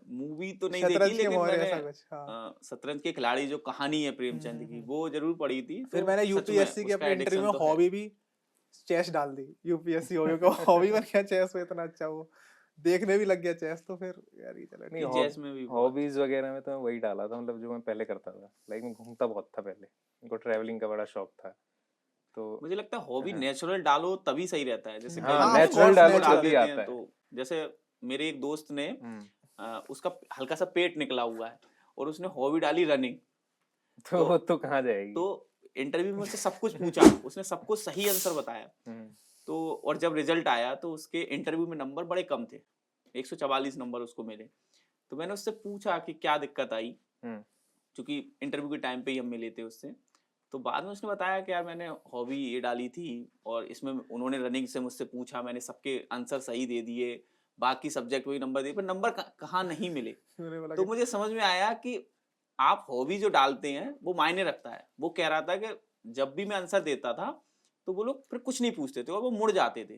मूवी तो नहीं देखी, शतरंज के लेकिन मोहरे मैंने ऐसा कुछ, हाँ। शतरंज के खिलाड़ी जो कहानी है प्रेमचंद की, वो जरूर पढ़ी थी। फिर तो मैंने सच में यूपीएससी की उसका अपने इंटरव्यू एडिक्शन में तो है। हॉबी भी चेस डाल दी। यूपीएससी हो गया, हॉबी बन गया चेस में, इतना अच्छा वो देखने भी लग गया चेस, तो फिर यार ये चलो नहीं, ठीक चेस में भी बहुत हॉबीज वगैरह में तो मैं वही डाला था, मतलब जो मैं पहले करता था। लाइक मैं घूमता बहुत था पहले, मेरे को ट्रैवलिंग का बड़ा शौक था। तो मुझे लगता है हॉबी हाँ, नेचुरल डालो तभी सही रहता है। जैसे कई हाँ, लोग हाँ ऑफ नेचुरल कोर्स शौक डालो को डाल नेचुरल। तभी देते हैं। आता है। तो जैसे मेरे एक दोस्त ने हम्म। उसका हल्का सा पेट निकला हुआ है और उसने हॉबी डाली रनिंग। तो वो तो कहाँ जाएगी? तो इंटरव्यू में उससे सब कुछ पूछा, उसने सब कुछ सही आंसर बताया। हम्म। तो और जब रिजल्ट आया तो उसके इंटरव्यू में नंबर बड़े कम थे, 144 नंबर उसको मिले। तो मैंने उससे पूछा कि क्या दिक्कत आई, हम्म। क्योंकि इंटरव्यू के टाइम पे ही हम मिले थे उससे। तो बाद में उसने बताया कि यार मैंने हॉबी ये डाली थी और इसमें उन्होंने रनिंग से मुझसे पूछा, मैंने सबके आंसर सही दे दिए, बाकी सब्जेक्ट वही नंबर दिए, पर नंबर कहाँ नहीं मिले। मैंने बोला तो कि मुझे समझ में आया कि आप हॉबी जो डालते हैं वो मायने रखता है। वो कह रहा था कि जब भी मैं आंसर देता था तो वो लोग फिर कुछ नहीं पूछते थे और वो मुड़ जाते थे।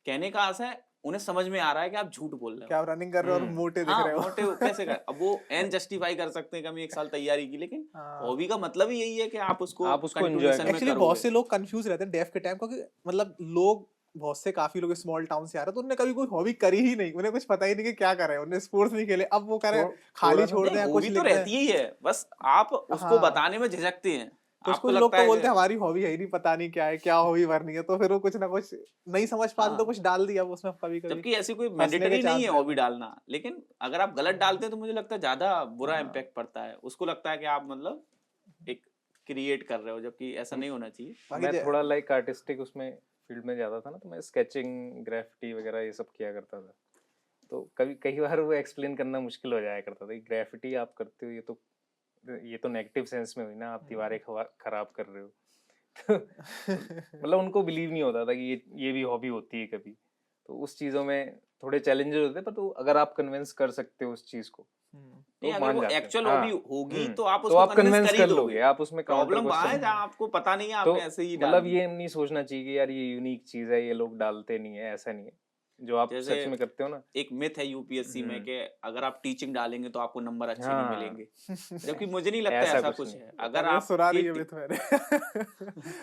कहने का आशा है उन्हें समझ में आ रहा है कि आप झूठ बोल रहे हो। क्या आप रनिंग कर रहे हो और मोटे दिख हाँ, रहे हो। मोटे हो कैसे कर, अब वो एन जस्टिफाई कर सकते हैं कि हमने 1 साल तैयारी की, लेकिन हाँ हॉबी का मतलब ही यही है कि आप उसको आप उसको enjoy कंटिन्यूएशन करो। में एक्चुअली बहुत करोगे। से लोग कंफ्यूज रहते हैं डेफ के टाइम, क्योंकि मतलब लोग बहुत से काफी लोग स्मॉल टाउन से आ रहे हैं, तो उन्होंने कभी कोई हॉबी करी ही नहीं, उन्हें कुछ पता ही नहीं कि क्या कर रहे हैं, उन्हें स्पोर्ट्स नहीं खेले, अब वो कर रहे हैं खाली थोड़ा ना, छोड़ नहीं, दें या कुछ हॉबी तो लिख दें। रहती ही है, बस आप उसको हाँ बताने में झिझकते हैं। कुछ आपको कुछ लोग लगता तो है बोलते कि हैं हमारी हॉबी है ही नहीं, पता नहीं क्या है, क्या हॉबी भरनी है, तो फिर वो कुछ ना कुछ नहीं समझ पाते तो हाँ, कुछ डाल दिया वो उसमें, कभी कभी जबकि ऐसी कोई फंसने के मैंडेटरी नहीं है चांस रहते हॉबी हैं। डालना। लेकिन अगर आप गलत डालते हैं तो मुझे लगता है ज्यादा बुरा हाँ इम्पैक्ट पड़ता है। उसको लगता है कि आप मतलब एक क्रिएट कर रहे हो, जबकि ऐसा नहीं होना चाहिए। बाकी मैं थोड़ा लाइक आर्टिस्टिक उसमें फील्ड में ज्यादा था ना, तो मैं स्केचिंग, ग्राफिटी वगैरह ये सब किया करता था। तो कभी कई बार वो एक्सप्लेन करना मुश्किल हो जाया करता था कि ग्राफिटी आप करते हो, ये तो नेगेटिव सेंस में हुई ना, आप दीवारें खराब कर रहे हो। तो मतलब उनको बिलीव नहीं होता था कि ये भी हॉबी होती है कभी। तो उस चीजों में थोड़े चैलेंजेस होते हैं, पर तो अगर आप कन्विंस कर सकते हो उस चीज को नहीं, तो अगर मान वो जाते हैं। एक्चुअल हाँ। हॉबी होगी तो आप तो उसको आप कन्विंस कन्विंस कर ही कर दोगे। लोगे, आप उसमें काउंटर प्रॉब्लम वहां है क्वेश्चन। जहाँ आपको पता नहीं है, तो आपने ऐसे ही डाल मतलब दी। ये नहीं सोचना चाहिए कि यार ये यूनिक चीज है, ये लोग डालते नहीं है, ऐसा नहीं है। जो आप जैसे सच में करते हो ना। एक मिथ है यूपीएससी में कि अगर आप टीचिंग डालेंगे तो आपको नंबर अच्छे नहीं हाँ, मिलेंगे, जबकि मुझे नहीं लगता ऐसा ऐसा कुछ कुछ नहीं। है। पता अगर नहीं, सुना आपकी नहीं है मिथ मैंने।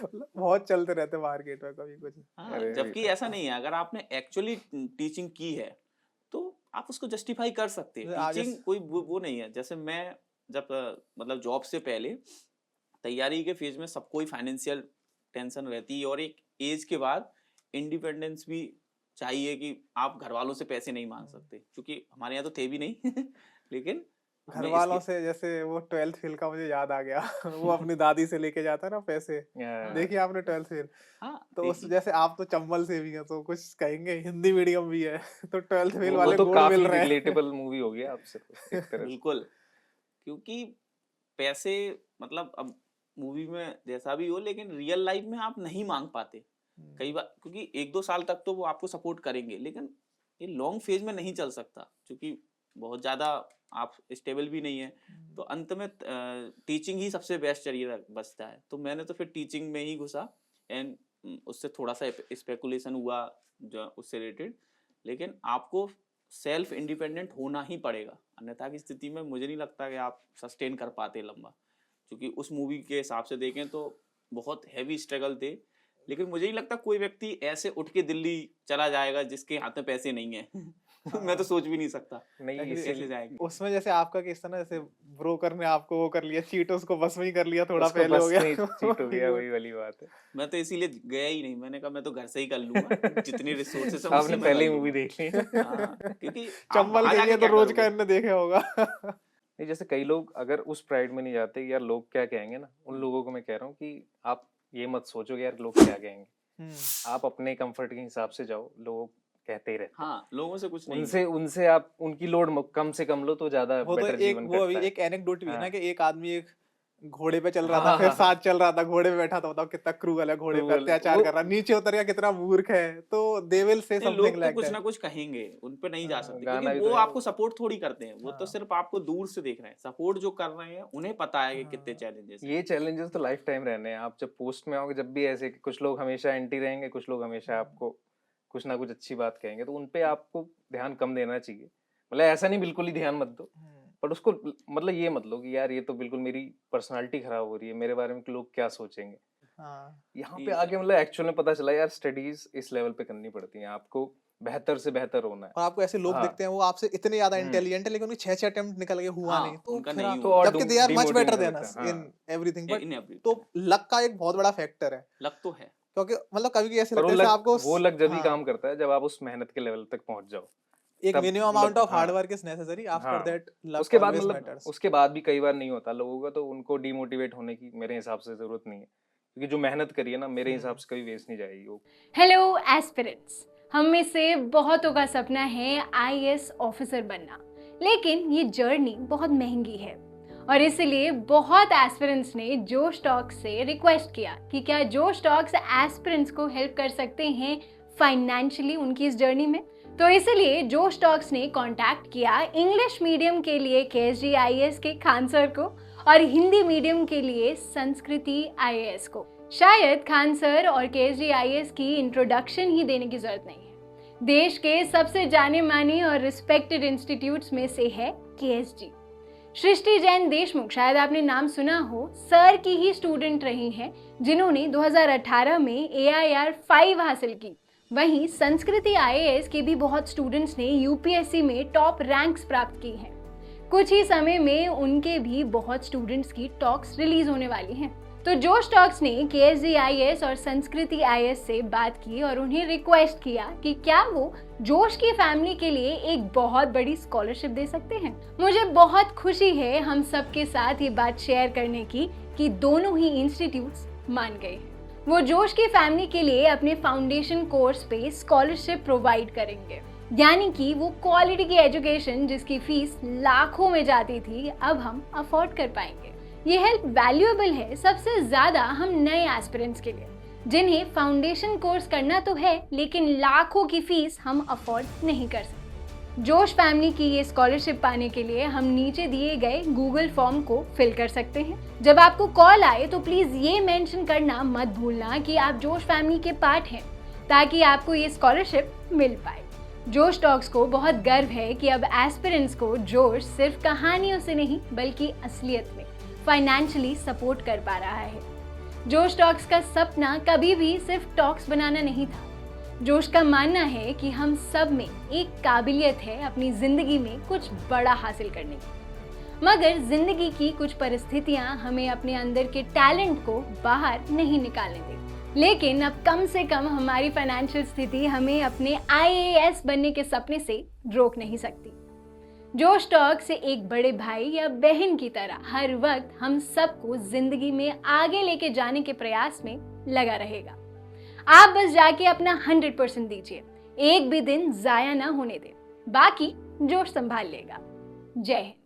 मतलब बहुत चलते रहते मार्केट में कभी कुछ। हाँ, अरे जबकि ऐसा नहीं है। अगर आपने एक्चुअली टीचिंग की है तो आप उसको जस्टिफाई कर सकते हैं। आज टीचिंग कोई वो नहीं है। जैसे मैं जब मतलब जॉब से पहले तैयारी के फेज में सबको ही फाइनेंशियल टेंशन रहती है, और एक एज के बाद इंडिपेंडेंस भी चाहिए कि आप घर वालों से पैसे नहीं मांग सकते, क्योंकि हमारे यहाँ तो थे भी नहीं। लेकिन घर हमें वालों इसके से जैसे वो 12th फेल का मुझे याद आ गया वो अपनी दादी से लेके जाता है ना पैसे, Yeah. देखिए आपने 12th फेल, हाँ तो उस देखिए जैसे आप तो चंबल से भी हैं तो कुछ कहेंगे, हिंदी मीडियम भी है तो 12th फेल वो वाले तो गुड़ मिल काफी रहे हैं। रिलेटेबल मूवी हो गया आपसे तो एक तरह से। बिल्कुल, क्योंकि पैसे मतलब अब मूवी में जैसा भी हो लेकिन रियल लाइफ में आप नहीं मांग पाते कई बार, क्योंकि 1-2 साल तक तो वो आपको सपोर्ट करेंगे लेकिन ये लॉन्ग फेज में नहीं चल सकता क्योंकि बहुत ज़्यादा आप स्टेबल भी नहीं है। तो अंत में टीचिंग ही सबसे बेस्ट जरिए बचता है, तो मैंने तो फिर टीचिंग में ही घुसा एंड उससे थोड़ा सा स्पेकुलेशन हुआ जो उससे रिलेटेड, लेकिन आपको सेल्फ इंडिपेंडेंट होना ही पड़ेगा, अन्यथा की स्थिति में मुझे नहीं लगता कि आप सस्टेन कर पाते लंबा, क्योंकि उस मूवी के हिसाब से देखें तो बहुत हैवी स्ट्रगल थे। लेकिन मुझे नहीं लगता कोई व्यक्ति ऐसे उठ के दिल्ली चला जाएगा जिसके हाथ में पैसे नहीं है मैं तो सोच भी नहीं सकता नहीं Actually, कैसे इसीलिए जाएंगे। उसमें जैसे आपका केस था ना, जैसे ब्रोकर ने आपको वो कर लिया, चीट उसको बस में ही कर लिया, थोड़ा उसको पहले हो बस गया में चीट हो गया, वही वाली बात है। मैं तो इसीलिए गया ही नहीं, मैंने कहा मैं तो घर से ही कर लूंगा जितनी रिसोर्सेस है आपने उसी में पहले कर ही मूवी लूंगा। देख ली है। हाँ, क्योंकि आप चंबल वहां के जाके लिए तो क्या रोज का करोगे? इनने देखे होगा। नहीं, जैसे कई लोग अगर उस प्राइड में नहीं जाते कि यार लोग क्या कहेंगे ना, उन लोगों को मैं कह रहा हूँ कि आप ये मत सोचो कि यार लोग क्या कहेंगे, आप अपने कंफर्ट के हिसाब से जाओ, लोग कहते ही रहते हैं। हाँ, लोगों से कुछ नहीं उनसे उनसे आप उनकी लोड कम से कम लो तो ज्यादा वो तो बेटर एक जीवन वो अभी कटता है। एक एनेक्डोट भी है ना हाँ। कि एक आदमी एक घोड़े पे चल रहा था, हाँ, फिर हाँ, साथ चल रहा था, घोड़े पे बैठा था, बताओ कितना क्रूअल है, घोड़े पे Cruel, अत्याचार वो- कर रहा, नीचे उतर गया, कितना मूर्ख है, तो दे विल से नहीं, समथिंग लोग तो लाइक कुछ दैट। ना कुछ कहेंगे, उन पे नहीं जा हाँ, सकते गाना क्योंकि भी वो तो है। आपको सपोर्ट थोड़ी करते हैं, वो तो हाँ। सिर्फ आपको दूर से देख रहे हैं। सपोर्ट जो कर रहे हैं उन्हें पता है कि कितने हाँ। चैलेंजेस हैं। ये चैलेंजेस तो लाइफ टाइम रहने हैं। आप जब पोस्ट में आओगे, जब भी ऐसे कि कुछ लोग हमेशा एंटी रहेंगे, कुछ लोग हमेशा आपको कुछ ना कुछ अच्छी बात कहेंगे, तो उन पे आपको ध्यान कम देना चाहिए। मतलब ऐसा नहीं बिल्कुल ही ध्यान मत दो, बट उसको मतलब ये मत लो कि यार ये तो बिल्कुल मेरी पर्सनालिटी खराब हो रही है, मेरे बारे में कि लोग क्या सोचेंगे। हाँ। यहाँ ये पे आके मतलब एक्चुअल में पता चला यार स्टडीज इस लेवल पे करनी पड़ती हैं, आपको बेहतर से बेहतर होना है। और आपको ऐसे लोग हाँ। दिखते हैं वो आपसे इतने ज्यादा हम्म। इंटेलिजेंट है, लेकिन उनके 6-6 अटेम्प्ट निकल गए, हुआ हाँ, नहीं, तो उनका फिर नहीं आप, तो और जबकि they are much better demotivate than होता अस है। In everything, but in every तो लक का एक बहुत बड़ा फैक्टर है, लग तो है। क्योंकि मतलब कभी ऐसे पर लगता है जैसे आपको वो लग जब ही हाँ, काम करता है जब आप उस मेहनत के लेवल तक पहुंच जाओ। एक तब मिनिमम मतलब अमाउंट ऑफ हार्ड हाँ, वर्क इज नेसेसरी, आफ्टर हाँ। दैट लक उसके बाद ऑलवेज मतलब मैटर्स। उसके बाद भी कई बार नहीं होता लोगों का, तो उनको डिमोटिवेट होने की मेरे हिसाब से जरूरत नहीं है, क्योंकि जो मेहनत करी है ना, मेरे हिसाब से कभी वेस्ट नहीं जाएगी वो। हेलो एस्पिरेंट्स, हम में से बहुतों का सपना है आईएएस ऑफिसर बनना, लेकिन ये जर्नी बहुत महंगी है और इसलिए बहुत एस्पिरेंट्स ने जोश टॉक्स से रिक्वेस्ट किया कि क्या जोश टॉक्स एस्पिरेंट्स को हेल्प कर सकते हैं फाइनेंशियली उनकी इस जर्नी में। तो इसलिए जोश टॉक्स ने कांटेक्ट किया इंग्लिश मीडियम के लिए केएसजी आईएएस के खान सर को और हिंदी मीडियम के लिए संस्कृति आईएएस को। शायद खान सर और केएसजी आईएएस की इंट्रोडक्शन ही देने की जरूरत नहीं है। देश के सबसे जाने माने और रिस्पेक्टेड इंस्टीट्यूट्स में से है केएसजी। सृष्टि जैन देशमुख, शायद आपने नाम सुना हो, सर की ही स्टूडेंट रही हैं जिन्होंने 2018 में AIR 5 हासिल की। वहीं संस्कृति आईएएस के भी बहुत स्टूडेंट्स ने यूपीएससी में टॉप रैंक्स प्राप्त की हैं। कुछ ही समय में उनके भी बहुत स्टूडेंट्स की टॉक्स रिलीज होने वाली हैं। तो जोश टॉक्स ने केएसजी आईएएस और संस्कृति आईएएस से बात की और उन्हें रिक्वेस्ट किया कि क्या वो जोश की फैमिली के लिए एक बहुत बड़ी स्कॉलरशिप दे सकते हैं। मुझे बहुत खुशी है हम सबके साथ ये बात शेयर करने की कि दोनों ही इंस्टीट्यूट्स मान गए हैं। वो जोश की फैमिली के लिए अपने फाउंडेशन कोर्स पे स्कॉलरशिप प्रोवाइड करेंगे, यानी कि वो क्वालिटी की एजुकेशन जिसकी फीस लाखों में जाती थी, अब हम अफोर्ड कर पाएंगे। ये हेल्प वैल्यूएबल है सबसे ज्यादा हम नए एस्पिरेंट्स के लिए, जिन्हें फाउंडेशन कोर्स करना तो है लेकिन लाखों की फीस हम अफोर्ड नहीं कर सकते। जोश फैमिली की ये स्कॉलरशिप पाने के लिए हम नीचे दिए गए गूगल फॉर्म को फिल कर सकते हैं। जब आपको कॉल आए तो प्लीज ये मेंशन करना मत भूलना कि आप जोश फैमिली के पार्ट हैं, ताकि आपको ये स्कॉलरशिप मिल पाए। जोश टॉक्स को बहुत गर्व है कि अब एस्पिरेंट्स को जोश सिर्फ कहानियों से नहीं बल्कि असलियत में फाइनेंशियली सपोर्ट कर पा रहा है। जोश टॉक्स का सपना कभी भी सिर्फ टॉक्स बनाना नहीं था। जोश का मानना है कि हम सब में एक काबिलियत है अपनी जिंदगी में कुछ बड़ा हासिल करने की, मगर जिंदगी की कुछ परिस्थितियां हमें अपने अंदर के टैलेंट को बाहर नहीं निकालने देती। लेकिन अब कम से कम हमारी फाइनेंशियल स्थिति हमें अपने आईएएस बनने के सपने से रोक नहीं सकती। जोश टॉक से एक बड़े भाई या बहन की तरह हर वक्त हम सबको जिंदगी में आगे लेके जाने के प्रयास में लगा रहेगा। आप बस जाके अपना 100% दीजिए, एक भी दिन जाया ना होने दे, बाकी जोश संभाल लेगा। जय हिंद।